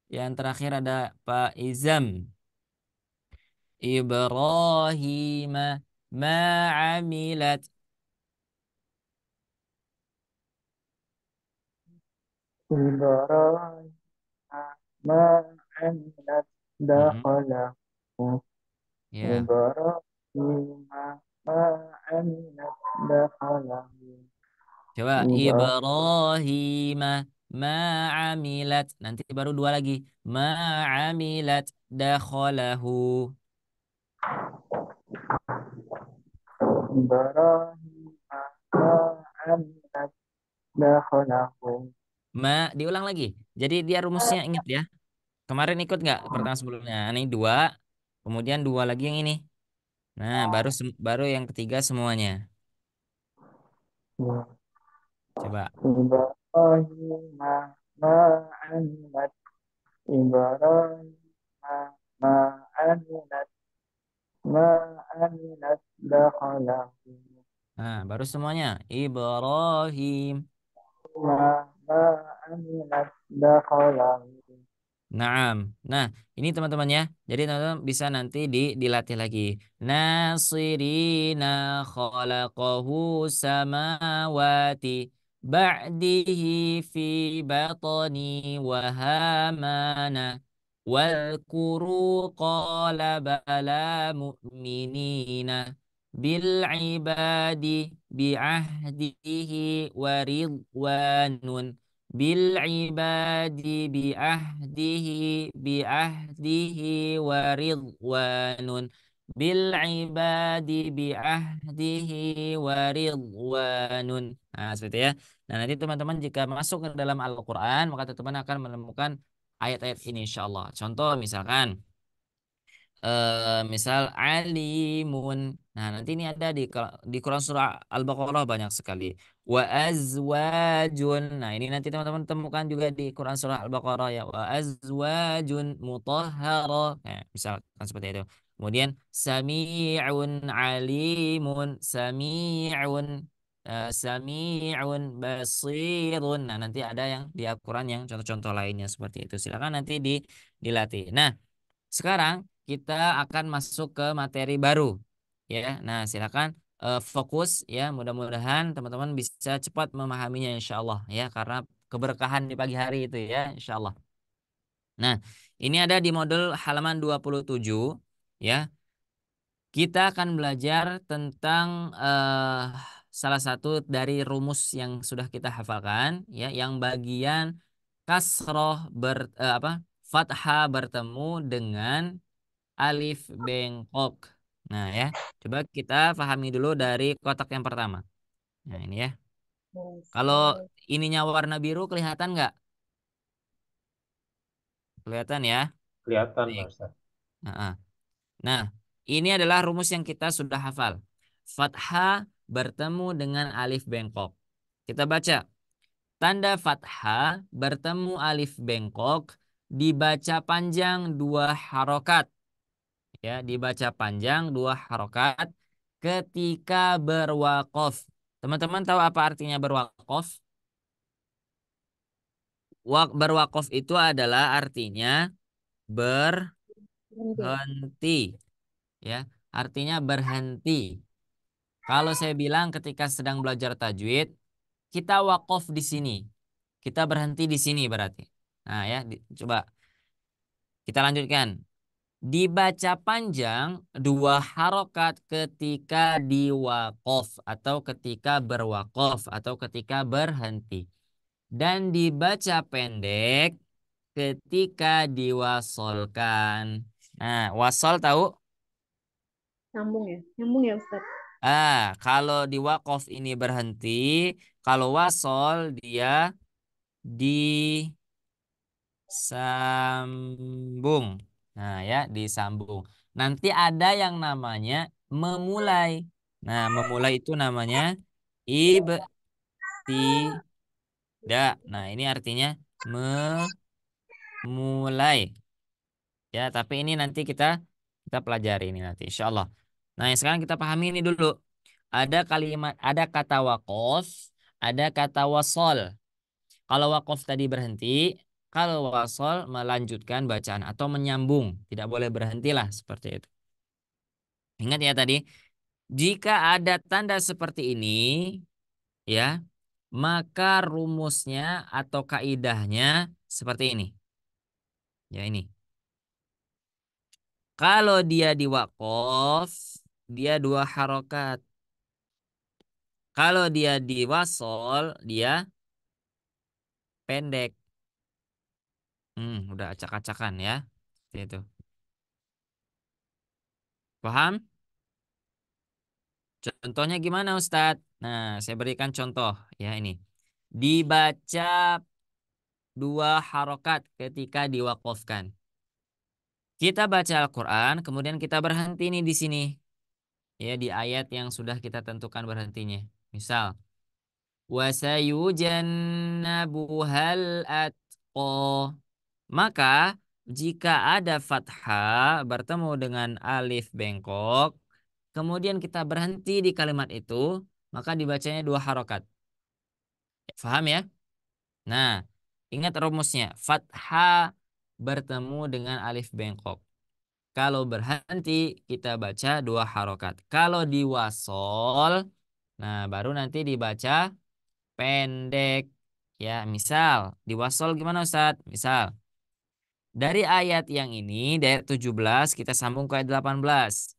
yang terakhir ada Pak Izam. Ibrahim ma'amilat. Ibrahim ma amilat dakhalahu. Ya. Ibrahim ma amilat dakhalahu. Coba Ibrahim Ibrahim ma'amilat. Nanti baru dua lagi. Ma'amilat dakhalahu. ma amilat dakhalahu. Diulang lagi. Jadi dia rumusnya ingat ya. Kemarin ikut nggak pertama sebelumnya? Ini dua, kemudian dua lagi yang ini. Nah, baru yang ketiga semuanya. Ya. Coba. Ibrahim ma amilat. Ibrahim ma amilat. Ma amilat dakhalahu. Nah, baru semuanya. Ibrahim. Ma amilat dakhalahu. Naam. Nah, ini teman-teman ya. Jadi teman-teman bisa nanti dilatih lagi. Nasirina khalaqahu samawati ba'dihi fi batni wa hamana wal kuru qala bala mu'minina bil ibadi bi'ahdihi wa ridwanun bil ibadi bi'ahdihi wa ridwanun bil ibadi bi'ahdihi wa ridwanun. Nah, seperti itu ya. Nah, nanti teman-teman jika masuk ke dalam Al-Qur'an maka teman-teman akan menemukan ayat-ayat ini insyaallah. Contoh misalkan misal alimun. Nah, nanti ini ada di Quran surah Al-Baqarah banyak sekali. Wa azwajun. Nah, ini nanti teman-teman temukan juga di Quran surah Al-Baqarah ya. Wa azwajun mutahhara. Nah, misalkan seperti itu. Kemudian sami'un alimun, sami'un basirun. Nah, nanti ada yang di Al-Quran yang contoh-contoh lainnya seperti itu. Silakan nanti dilatih. Nah, sekarang kita akan masuk ke materi baru ya. Nah, silakan fokus ya. Mudah-mudahan teman-teman bisa cepat memahaminya insya Allah ya karena keberkahan di pagi hari itu ya insya Allah. Nah, ini ada di modul halaman 27 ya. Kita akan belajar tentang salah satu dari rumus yang sudah kita hafalkan ya, yang bagian kasroh fathah bertemu dengan alif bengkok. Nah ya, coba kita pahami dulu dari kotak yang pertama. Nah ini ya, kalau ininya warna biru kelihatan nggak? Kelihatan ya. Kelihatan, Pak Baik. Ustaz. Nah, nah, ini adalah rumus yang kita sudah hafal. Fathah bertemu dengan alif bengkok. Kita baca. Tanda fathah bertemu alif bengkok dibaca panjang dua harokat. Ya, dibaca panjang dua harokat ketika berwakof. Teman-teman tahu apa artinya berwakof? Berwakof itu adalah artinya berhenti. Ya, artinya berhenti. Kalau saya bilang ketika sedang belajar tajwid, kita wakof di sini. Kita berhenti di sini berarti. Nah ya, coba kita lanjutkan. Dibaca panjang dua harokat ketika diwakof atau ketika berwakof atau ketika berhenti. Dan dibaca pendek ketika diwasolkan. Nah, wasol tahu? Nyambung ya? Nyambung ya Ustaz? Kalau di wakof ini berhenti, kalau wasol dia disambung. Nah, ya, disambung. Nanti ada yang namanya memulai. Nah, memulai itu namanya ibtida. Nah, ini artinya memulai. Ya, tapi ini nanti kita pelajari ini nanti, insya Allah. Nah, yang sekarang kita pahami ini dulu. Ada kalimat, ada kata wakof, ada kata wasol. Kalau wakof tadi berhenti, kalau wasol melanjutkan bacaan atau menyambung, tidak boleh berhentilah seperti itu. Ingat ya tadi, jika ada tanda seperti ini, ya, maka rumusnya atau kaidahnya seperti ini. Ya ini. Kalau dia di wakof, dia 2 harokat. Kalau dia di wasol, dia pendek. Udah acak-acakan ya. Seperti itu. Paham? Contohnya gimana Ustadz? Nah, saya berikan contoh ya ini. Dibaca 2 harokat ketika diwakofkan. Kita baca Al-Quran, kemudian kita berhenti nih di sini. Ya, di ayat yang sudah kita tentukan berhentinya. Misal, wasayujannabuhal atqa. Maka jika ada fathah bertemu dengan alif bengkok, kemudian kita berhenti di kalimat itu, maka dibacanya 2 harokat. Faham ya? Nah, ingat rumusnya. Fathah bertemu dengan alif bengkok. Kalau berhenti, kita baca 2 harokat. Kalau diwasol, nah baru nanti dibaca pendek. Ya, misal diwasol gimana Ustaz? Misal dari ayat yang ini, dari ayat 17 kita sambung ke ayat 18.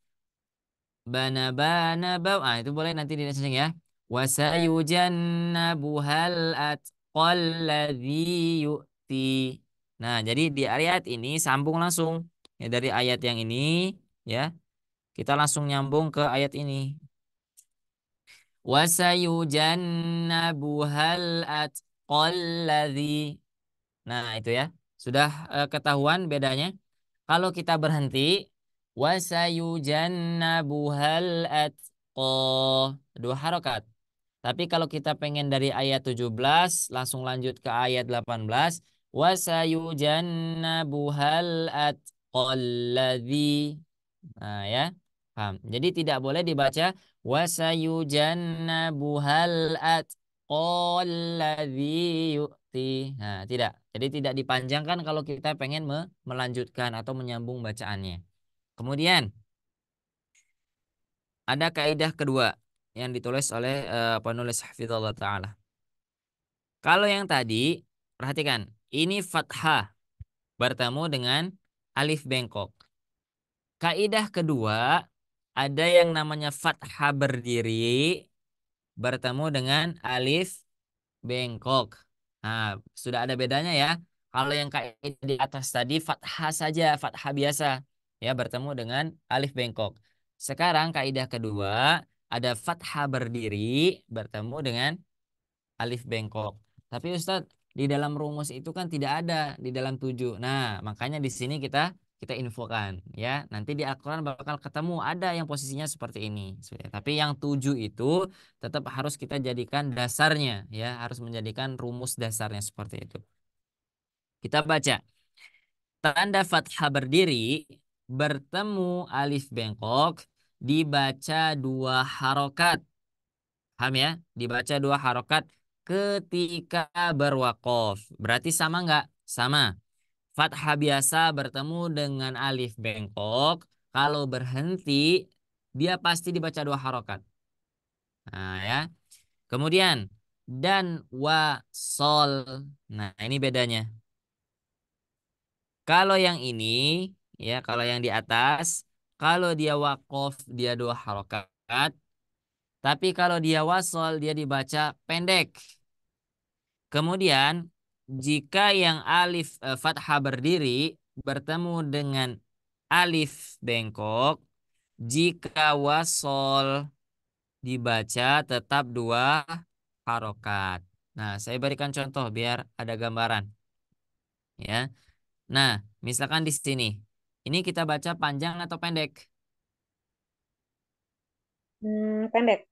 Bana bana bau. Itu boleh nanti disensing ya. Wasayujannabuhal atqalladzi yu'ti. Nah, jadi di ayat ini sambung langsung. Ya, dari ayat yang ini ya, kita langsung nyambung ke ayat ini. Wasayujannabuhal atqalladzi. Nah, itu ya. Sudah ketahuan bedanya? Kalau kita berhenti, wasayujannabuhal atqa. 2 harokat. Tapi kalau kita pengen dari ayat 17 langsung lanjut ke ayat 18, wasayujannabuhal atqalladzi. Nah, ya. Paham. Jadi tidak boleh dibaca wasayujannabuhal atqalladzi yu'ti. Nah, tidak. Jadi tidak dipanjangkan kalau kita pengen melanjutkan atau menyambung bacaannya. Kemudian ada kaidah kedua yang ditulis oleh penulis Hafizallah Ta'ala. Kalau yang tadi, perhatikan. Ini fathah bertemu dengan alif bengkok. Kaidah kedua, ada yang namanya fathah berdiri bertemu dengan alif bengkok. Nah, sudah ada bedanya ya. Kalau yang kaidah di atas tadi fathah saja, fathah biasa. Ya, bertemu dengan alif bengkok. Sekarang kaidah kedua, ada fathah berdiri bertemu dengan alif bengkok. Tapi Ustadz, di dalam rumus itu kan tidak ada di dalam 7. Nah, makanya di sini kita infokan ya. Nanti di Al-Quran bakal ketemu ada yang posisinya seperti ini. Tapi yang 7 itu tetap harus kita jadikan dasarnya ya, harus menjadikan rumus dasarnya seperti itu. Kita baca. Tanda fathah berdiri bertemu alif bengkok dibaca 2 harokat. Paham ya? Dibaca 2 harokat ketika berwakof. Berarti sama nggak? Sama. Fathah biasa bertemu dengan alif bengkok. Kalau berhenti, dia pasti dibaca 2 harokat. Nah ya. Kemudian, dan wasol. Nah ini bedanya. Kalau yang ini, ya kalau yang di atas, kalau dia wakof, dia 2 harokat. Tapi kalau dia wasol, dia dibaca pendek. Kemudian jika yang alif fathah berdiri bertemu dengan alif bengkok, jika wasol dibaca tetap dua harokat. Nah, saya berikan contoh biar ada gambaran. Ya. Nah, misalkan di sini, ini kita baca panjang atau pendek? Pendek.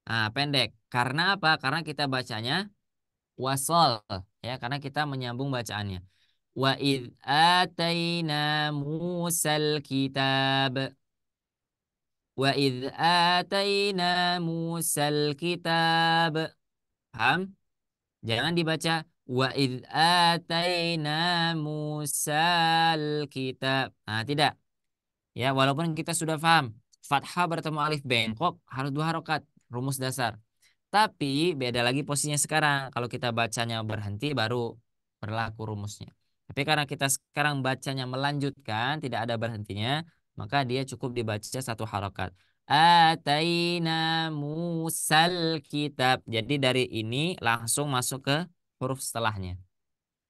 Nah, pendek. Karena apa? Karena kita bacanya wasol, ya, karena kita menyambung bacaannya. Wa id ataina Musal kitab. Wa id ataina Musal kitab. Paham? Jangan dibaca wa id ataina Musal kitab. Nah, tidak. Ya, walaupun kita sudah paham, fathah bertemu alif bengkok harus dua harokat, rumus dasar. Tapi beda lagi posisinya sekarang. Kalau kita bacanya berhenti baru berlaku rumusnya. Tapi karena kita sekarang bacanya melanjutkan, tidak ada berhentinya, maka dia cukup dibaca satu harokat. Ataina Musal kitab. Jadi dari ini langsung masuk ke huruf setelahnya.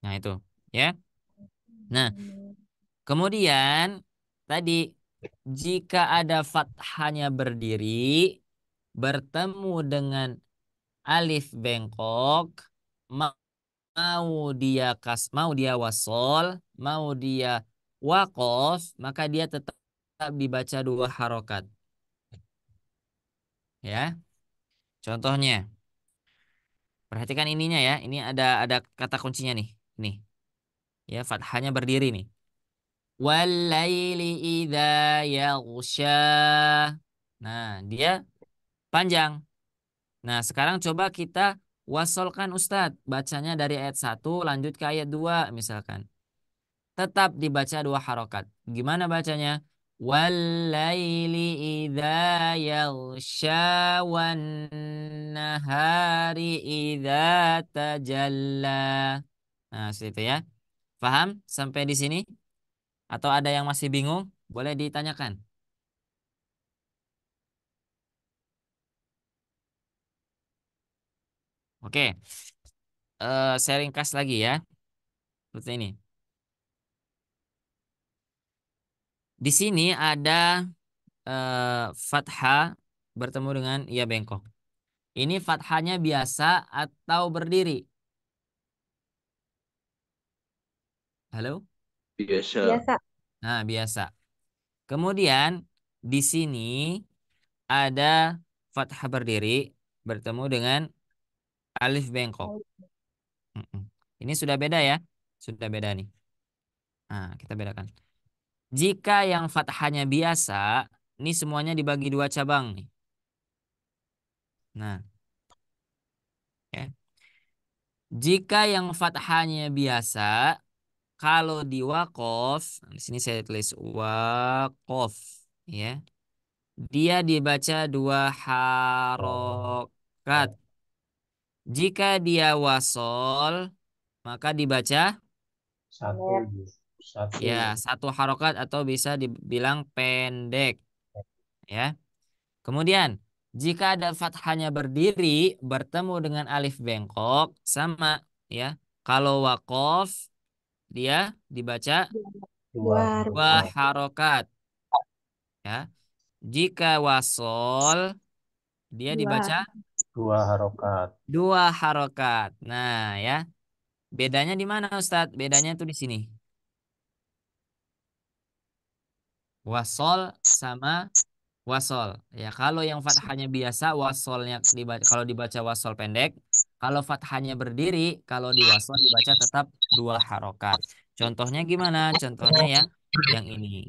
Nah itu, ya. Nah, kemudian tadi jika ada fathahnya berdiri bertemu dengan alif bengkok, mau dia wasol, mau dia wakof, maka dia tetap dibaca dua harokat. Ya, contohnya, perhatikan ininya ya. Ini ada kata kuncinya nih. Nih, ya fathahnya berdiri nih. Walaili idza yaghsha. Nah, dia panjang. Nah, sekarang coba kita wasolkan Ustadz. Bacanya dari ayat 1 lanjut ke ayat 2 misalkan. Tetap dibaca dua harokat. Gimana bacanya? Walaili idza yaghsha wan nahari idza tajalla. Nah, seperti itu ya. Paham sampai di sini? Atau ada yang masih bingung? Boleh ditanyakan. Oke, saya ringkas lagi ya. Seperti ini. Di sini ada fathah bertemu dengan ya bengkok. Ini fathahnya biasa atau berdiri? Halo? Biasa. Biasa. Nah, biasa. Kemudian di sini ada fathah berdiri bertemu dengan alif bengkok. Mm-mm. Ini sudah beda ya? Sudah beda nih. Nah, kita bedakan. Jika yang fathahnya biasa, ini semuanya dibagi dua cabang nih. Nah, ya. Jika yang fathahnya biasa, kalau di wakof, di sini saya tulis wakof, ya, dia dibaca dua harokat. Jika dia wasol, maka dibaca Satu, satu. ya satu harokat atau bisa dibilang pendek, ya. Kemudian jika ada fathahnya berdiri bertemu dengan alif bengkok sama, ya. Kalau wakof dia dibaca Dua dua harokat. harokat, ya. Jika wasol dia Dua. dibaca Dua harokat. dua harokat. Nah, ya. Bedanya di mana, Ustadz? Bedanya tuh di sini. Wasol sama wasol. Ya, kalau yang fathahnya biasa, wasolnya dibaca, kalau dibaca wasol pendek. Kalau fathahnya berdiri, kalau di wasol dibaca tetap dua harokat. Contohnya gimana? Contohnya yang ini.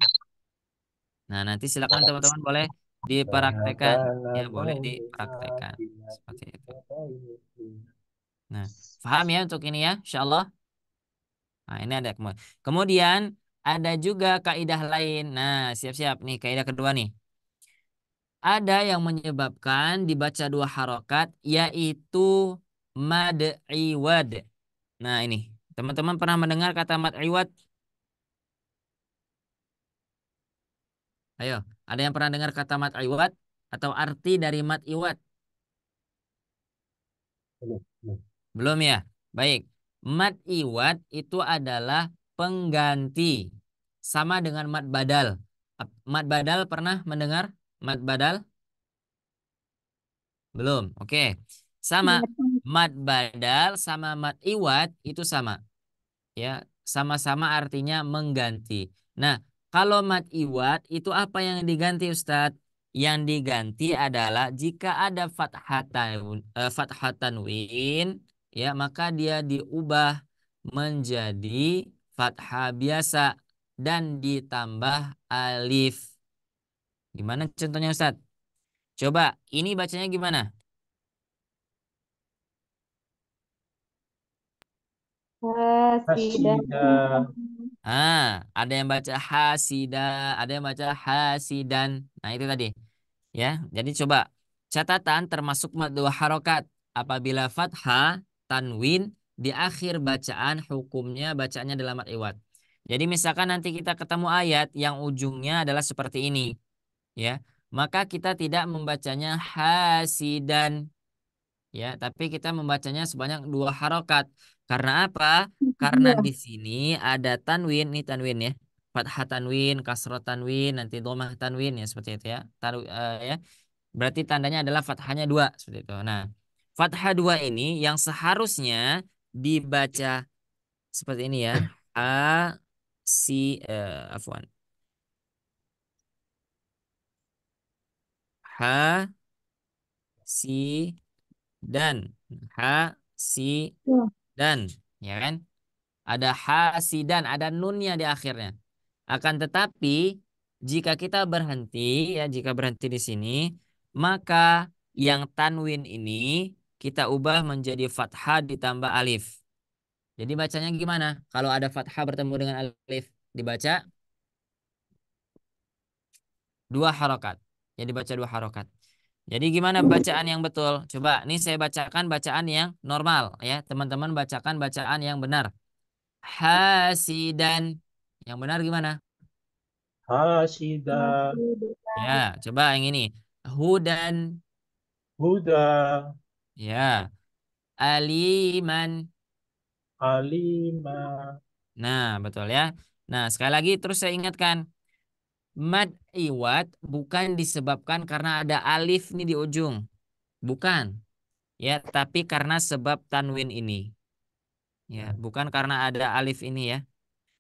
Nah, nanti silakan teman-teman boleh dipraktekkan. Zahabana Ya, boleh ba'duna dipraktekkan. bimati Seperti itu. kataini. Nah, paham ya untuk ini ya, insya Allah. Nah, ini ada kemudian ada juga kaidah lain. Nah, siap-siap nih kaidah kedua nih. Ada yang menyebabkan dibaca dua harokat yaitu mad iwad. Nah, ini teman-teman pernah mendengar kata mad iwad? Ayo, ada yang pernah dengar kata mad iwad atau arti dari mad iwad? Belum. Belum ya? Baik. Mad iwad itu adalah pengganti. Sama dengan mad badal. Mad badal pernah mendengar? Mad badal? Belum. Oke. Sama. Mad badal sama mad iwad itu sama. Ya, sama-sama artinya mengganti. Nah, kalau mad iwad itu apa yang diganti, Ustadz? Yang diganti adalah jika ada fathah tanwin, ya maka dia diubah menjadi fathah biasa dan ditambah alif. Gimana contohnya, Ustadz? Coba, ini bacanya gimana? Hasidah. Hasida. Ada yang baca hasida, ada yang baca hasidan. Nah, itu tadi. Ya, jadi coba catatan termasuk mad dua harokat. Apabila fathah tanwin di akhir bacaan hukumnya bacaannya dalam mad iwad. Jadi misalkan nanti kita ketemu ayat yang ujungnya adalah seperti ini, ya, maka kita tidak membacanya hasidan, ya, tapi kita membacanya sebanyak dua harokat. Karena apa? Karena Iya. di sini ada tanwin, nih tanwin ya. Fathah tanwin, kasroh tanwin, nanti domah tanwin ya seperti itu ya. Ya. Berarti tandanya adalah fathahnya dua seperti itu. Nah, fathah dua ini yang seharusnya dibaca seperti ini ya. A si afwan. Ha si dan ha si Ya. dan, ya kan? Ada hasidan, ada nunnya di akhirnya. Akan tetapi jika kita berhenti, ya jika berhenti di sini, maka yang tanwin ini kita ubah menjadi fathah ditambah alif. Jadi bacanya gimana? Kalau ada fathah bertemu dengan alif, dibaca dua harokat. Jadi baca dua harokat. Jadi gimana bacaan yang betul? Coba, ini saya bacakan bacaan yang normal ya. Teman-teman bacakan bacaan yang benar. Hasidan. Yang benar gimana? Hasida. Ya, coba yang ini. Hudan. Huda. Ya. Aliman. Alima. Nah, betul ya. Nah, sekali lagi terus saya ingatkan. Mad iwad bukan disebabkan karena ada alif nih di ujung. Bukan. Ya, tapi karena sebab tanwin ini. Ya, bukan karena ada alif ini ya.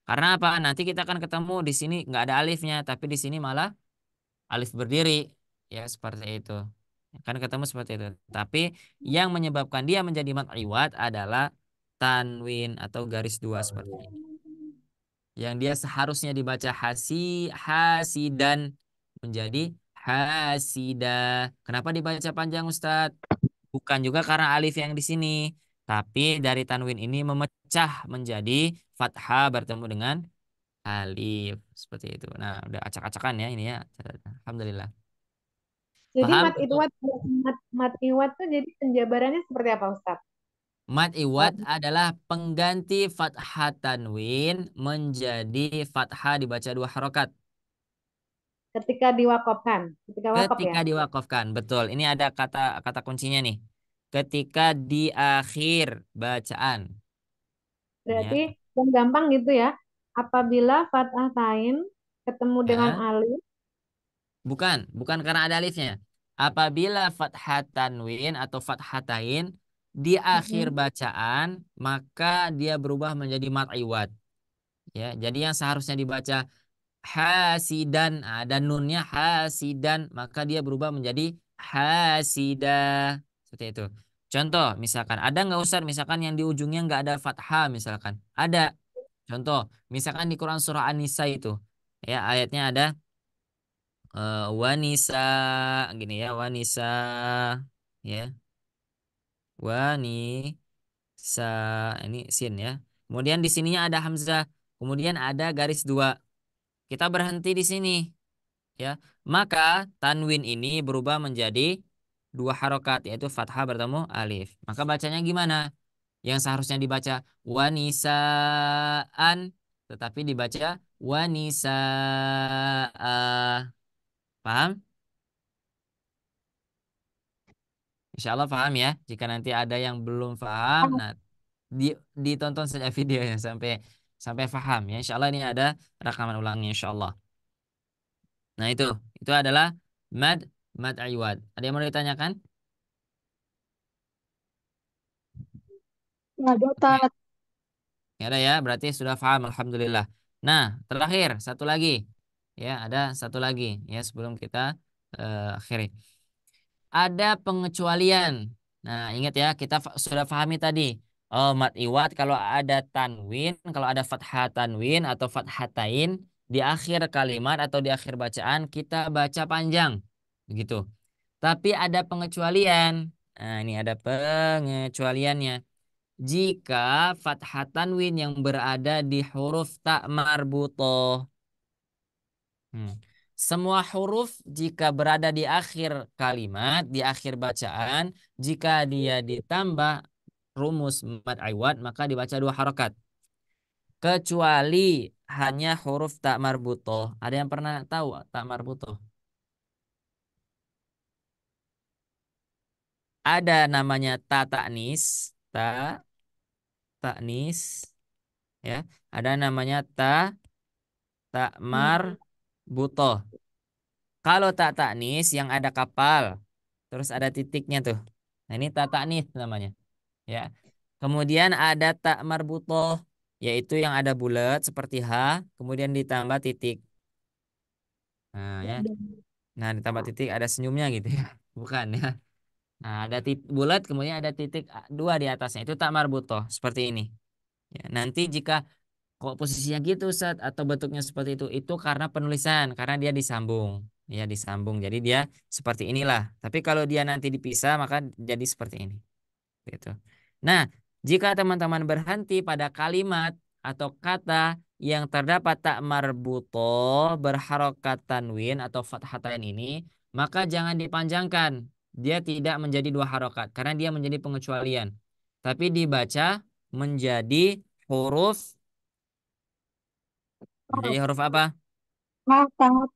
Karena apa? Nanti kita akan ketemu di sini nggak ada alifnya, tapi di sini malah alif berdiri. Ya, seperti itu. Kan ketemu seperti itu. Tapi yang menyebabkan dia menjadi mad iwad adalah tanwin atau garis dua seperti ini. Yang dia seharusnya dibaca hasidan menjadi hasida. Kenapa dibaca panjang, Ustadz? Bukan juga karena alif yang di sini, tapi dari tanwin ini memecah menjadi fathah bertemu dengan alif seperti itu. Nah, udah acak-acakan ya ini ya. Alhamdulillah. Jadi Paham? mat iwat, mat iwat tuh jadi penjabarannya seperti apa Ustaz? Mad Eh, iwad adalah pengganti fathah tanwin menjadi fathah dibaca dua harokat. ketika diwakafkan, ketika wakaf ya. Ketika diwakafkan, betul. Ini ada kata kata kuncinya nih. Ketika di akhir bacaan, ya. Berarti yang gampang gitu ya. Apabila fathah tain ketemu dengan Ya. alif, Bukan, bukan karena ada alifnya. Apabila fathah tanwin atau fathatain di akhir mm-mm, bacaan, maka dia berubah menjadi mad iwad. Ya, jadi yang seharusnya dibaca hasidan, ada nunnya hasidan, maka dia berubah menjadi hasida. Seperti itu. Contoh, misalkan ada nggak Ustaz? Misalkan yang di ujungnya nggak ada fathah, misalkan. Ada. Contoh, misalkan di Quran surah An-Nisa itu, ya ayatnya ada wanisa gini ya, wanisa, ya, wanisa, ini sin ya. Kemudian di sininya ada hamzah, kemudian ada garis dua. Kita berhenti di sini ya. Maka tanwin ini berubah menjadi dua harokat yaitu fathah bertemu alif. Maka bacanya gimana? Yang seharusnya dibaca wanisaan tetapi dibaca wanisaa. Paham? Insya Allah paham ya. Jika nanti ada yang belum paham, nah di, ditonton saja videonya sampai sampai paham ya. Insya Allah ini ada rekaman ulangnya insya Allah. Nah itu adalah mad mad iwad. Ada yang mau ditanyakan? Nggak ada, Oke, Tat. nggak ada ya. Berarti sudah paham. Alhamdulillah. Nah, terakhir satu lagi. Ya, ada satu lagi ya sebelum kita akhiri. Ada pengecualian. Nah, ingat ya, kita sudah pahami tadi. Oh, mat iwat kalau ada tanwin, kalau ada fathah tanwin atau fathatain di akhir kalimat atau di akhir bacaan kita baca panjang. Begitu. Tapi ada pengecualian. Nah, ini ada pengecualiannya. Jika fathah tanwin yang berada di huruf tak marbutoh. Hmm. Semua huruf jika berada di akhir kalimat, di akhir bacaan, jika dia ditambah rumus mad iwad, maka dibaca dua harokat. Kecuali hanya huruf tak marbutoh. Ada yang pernah tahu tak marbutoh? Ada namanya ta taknis, ta taknis, ya. Ada namanya ta tak marbutoh. Kalau tak taknis yang ada kapal, terus ada titiknya tuh. Nah, ini ta taknis namanya, ya. Kemudian ada tak marbutoh, yaitu yang ada bulat seperti H, kemudian ditambah titik. Nah, ya. Nah, ditambah titik ada senyumnya gitu ya. Bukan ya. Nah, ada titik bulat kemudian ada titik dua di atasnya. Itu tak marbutoh seperti ini. Ya, nanti jika kok posisinya gitu Ustaz atau bentuknya seperti itu karena penulisan, karena dia disambung. Ya, disambung. Jadi dia seperti inilah. Tapi kalau dia nanti dipisah maka jadi seperti ini. Gitu. Nah, jika teman-teman berhenti pada kalimat atau kata yang terdapat tak marbutoh berharokat tanwin atau fathatain ini, maka jangan dipanjangkan. Dia tidak menjadi dua harokat karena dia menjadi pengecualian. Tapi dibaca menjadi huruf menjadi huruf apa? Tat.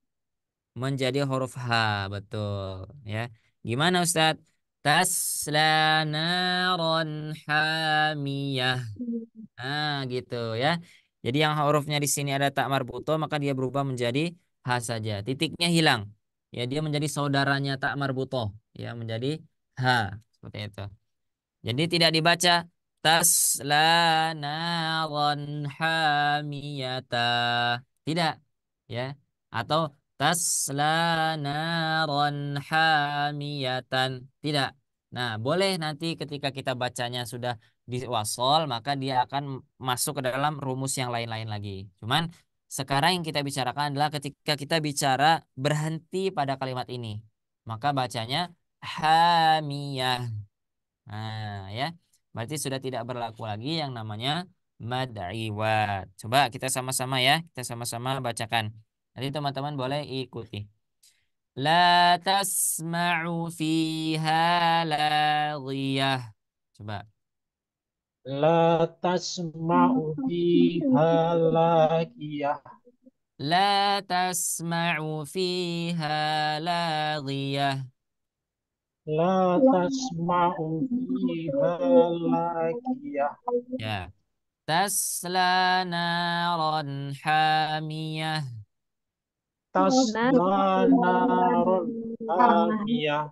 Menjadi huruf H, betul ya. Gimana Ustadz? Tasla naron hamiyah. Nah, gitu ya. Jadi yang hurufnya di sini ada tak marbuto, maka dia berubah menjadi H saja. Titiknya hilang. Ya, dia menjadi saudaranya tak marbuto, ya, menjadi H. Seperti itu. Jadi tidak dibaca tasla naron hamiyata. Tidak, ya. Atau tasla naron hamiyatan. Tidak. Nah, boleh nanti ketika kita bacanya sudah di wasol, maka dia akan masuk ke dalam rumus yang lain-lain lagi. Cuman sekarang yang kita bicarakan adalah ketika kita bicara berhenti pada kalimat ini. Maka bacanya hamiyah. Nah, ya. Berarti sudah tidak berlaku lagi yang namanya mad iwad. Coba kita sama-sama ya, kita sama-sama bacakan. Nanti teman-teman boleh ikuti. La tasma'u fiha laghiyah. Coba. La tasma'u fiha lagiyah. La tasma'u fiha laghiyah. La tasma'u fiha lagiyah. Ya. Tasla naran hamiyah. Tasla naron hamiyah.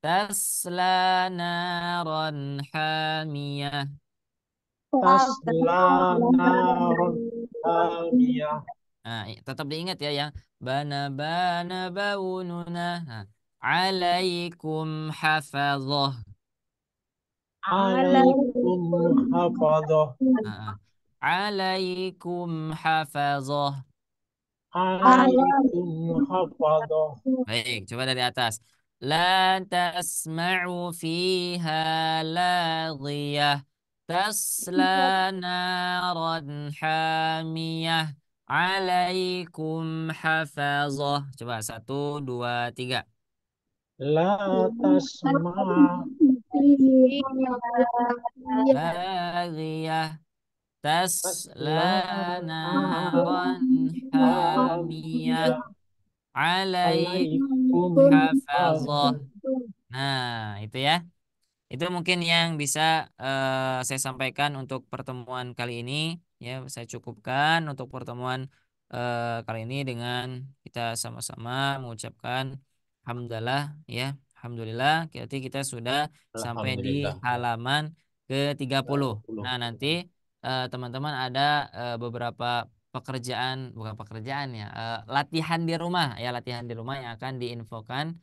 Tasla naran hamiyah. Tasla naron hamiyah. Nah, tetap diingat ya yang bana bana baununa. Nah, alaikum hafazah. Alaikum hafadhah. Nah, alaikum hafazah. Alaikum hafadhah. Baik, coba dari atas. La tasma'u fiha laghiyah. Tasla naran hamiyah. Alaikum hafazah. Coba satu, dua, tiga. La tasma' Laghiyah. Tasla tasla naran hamiyah. hamiyah. Alaikum Alaikum hafazah. hafadhah. Nah, itu ya. Itu mungkin yang bisa saya sampaikan untuk pertemuan kali ini. Ya, saya cukupkan untuk pertemuan kali ini dengan kita sama-sama mengucapkan alhamdulillah ya. Alhamdulillah, berarti kita sudah sampai di Alhamdulillah. halaman ke-30. 30. Nah, nanti teman-teman ada beberapa pekerjaan, bukan pekerjaan ya, latihan di rumah ya, latihan di rumah yang akan diinfokan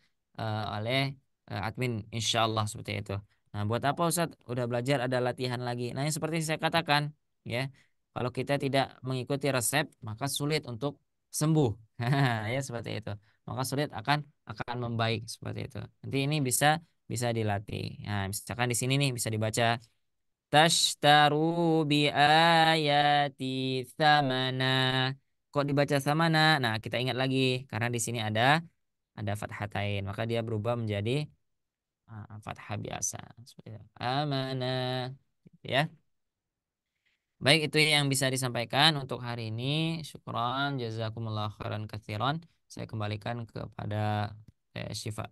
oleh admin, insya Allah seperti itu. Nah, buat apa Ustadz? Udah belajar ada latihan lagi. Nah, yang seperti saya katakan, ya, kalau kita tidak mengikuti resep, maka sulit untuk sembuh. Ya, seperti itu. Maka sulit akan membaik seperti itu. Nanti ini bisa bisa dilatih. Nah, misalkan di sini nih bisa dibaca tashtaru bi ayati thamana. Kok dibaca samana? Nah, kita ingat lagi karena di sini ada fathatain, maka dia berubah menjadi fathah biasa seperti itu. Amanah, ya. Baik, itu yang bisa disampaikan untuk hari ini. Syukran, jazakumullah khairan katsiran. Saya kembalikan kepada Syifa.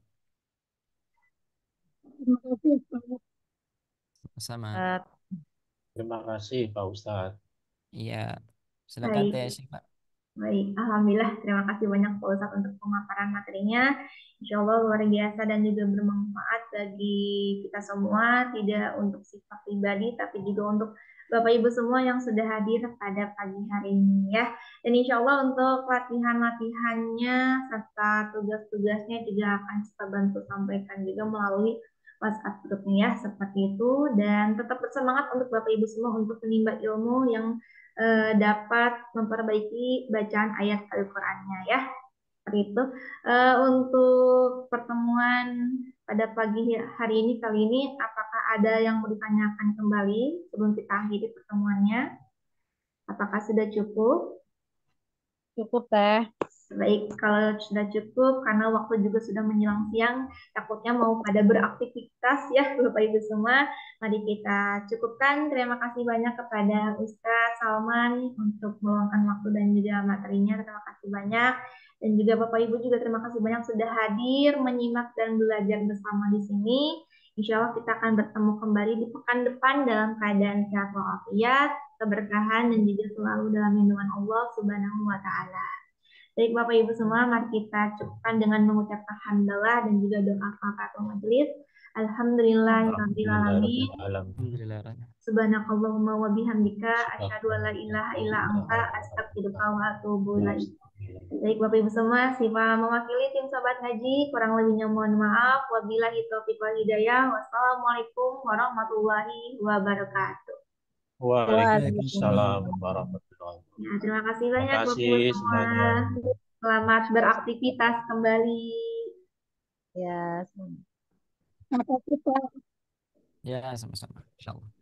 Terima kasih, Ustaz. Sama. Terima kasih Pak Ustadz. Iya. Silakan Baik. Teh Syifa. Baik, alhamdulillah. Terima kasih banyak Pak Ustadz untuk pemaparan materinya. Insya Allah luar biasa dan juga bermanfaat bagi kita semua, tidak untuk sifat pribadi, tapi juga untuk Bapak Ibu semua yang sudah hadir pada pagi hari ini ya. Dan insya Allah untuk latihan-latihannya serta tugas-tugasnya juga akan kita bantu sampaikan juga melalui WhatsApp grupnya ya, seperti itu. Dan tetap bersemangat untuk Bapak Ibu semua untuk menimba ilmu yang dapat memperbaiki bacaan ayat Al-Qur'annya ya. Seperti itu. Untuk pertemuan pada pagi hari ini kali ini, apakah ada yang mau ditanyakan kembali sebelum kita akhiri pertemuannya? Apakah sudah cukup? Cukup Teh. Baik, kalau sudah cukup, karena waktu juga sudah menjelang siang, takutnya mau pada beraktivitas ya, Bapak Ibu semua. Mari kita cukupkan. Terima kasih banyak kepada Ustaz Salman untuk meluangkan waktu dan juga materinya. Terima kasih banyak. Dan juga Bapak Ibu juga terima kasih banyak sudah hadir, menyimak dan belajar bersama di sini. Insya Allah kita akan bertemu kembali di pekan depan dalam keadaan sehat walafiat, keberkahan, dan juga selalu dalam lindungan Allah Subhanahu wa Ta'ala. Baik Bapak Ibu semua, mari kita cukupkan dengan mengucapkan hamdalah dan juga doa kafaratul majelis. Alhamdulillahirabbil alamin. Alhamdulillah. Subhanakallahumma wa bihamdika asyhadu an la ilaha illa anta astaghfiruka wa atubu ilaik. Baik Bapak Ibu semua, Siva mewakili tim Sobat Ngaji, kurang lebihnya mohon maaf. Wabillahi taufiq wal hidayah. Wassalamualaikum warahmatullahi wabarakatuh. Waalaikumsalam warahmatullahi wabarakatuh. Ya, terima kasih Terima banyak Bapak kasih Ibu semua. semuanya. Selamat beraktivitas kembali. Ya. Apa kita Ya, sama-sama. Insyaallah.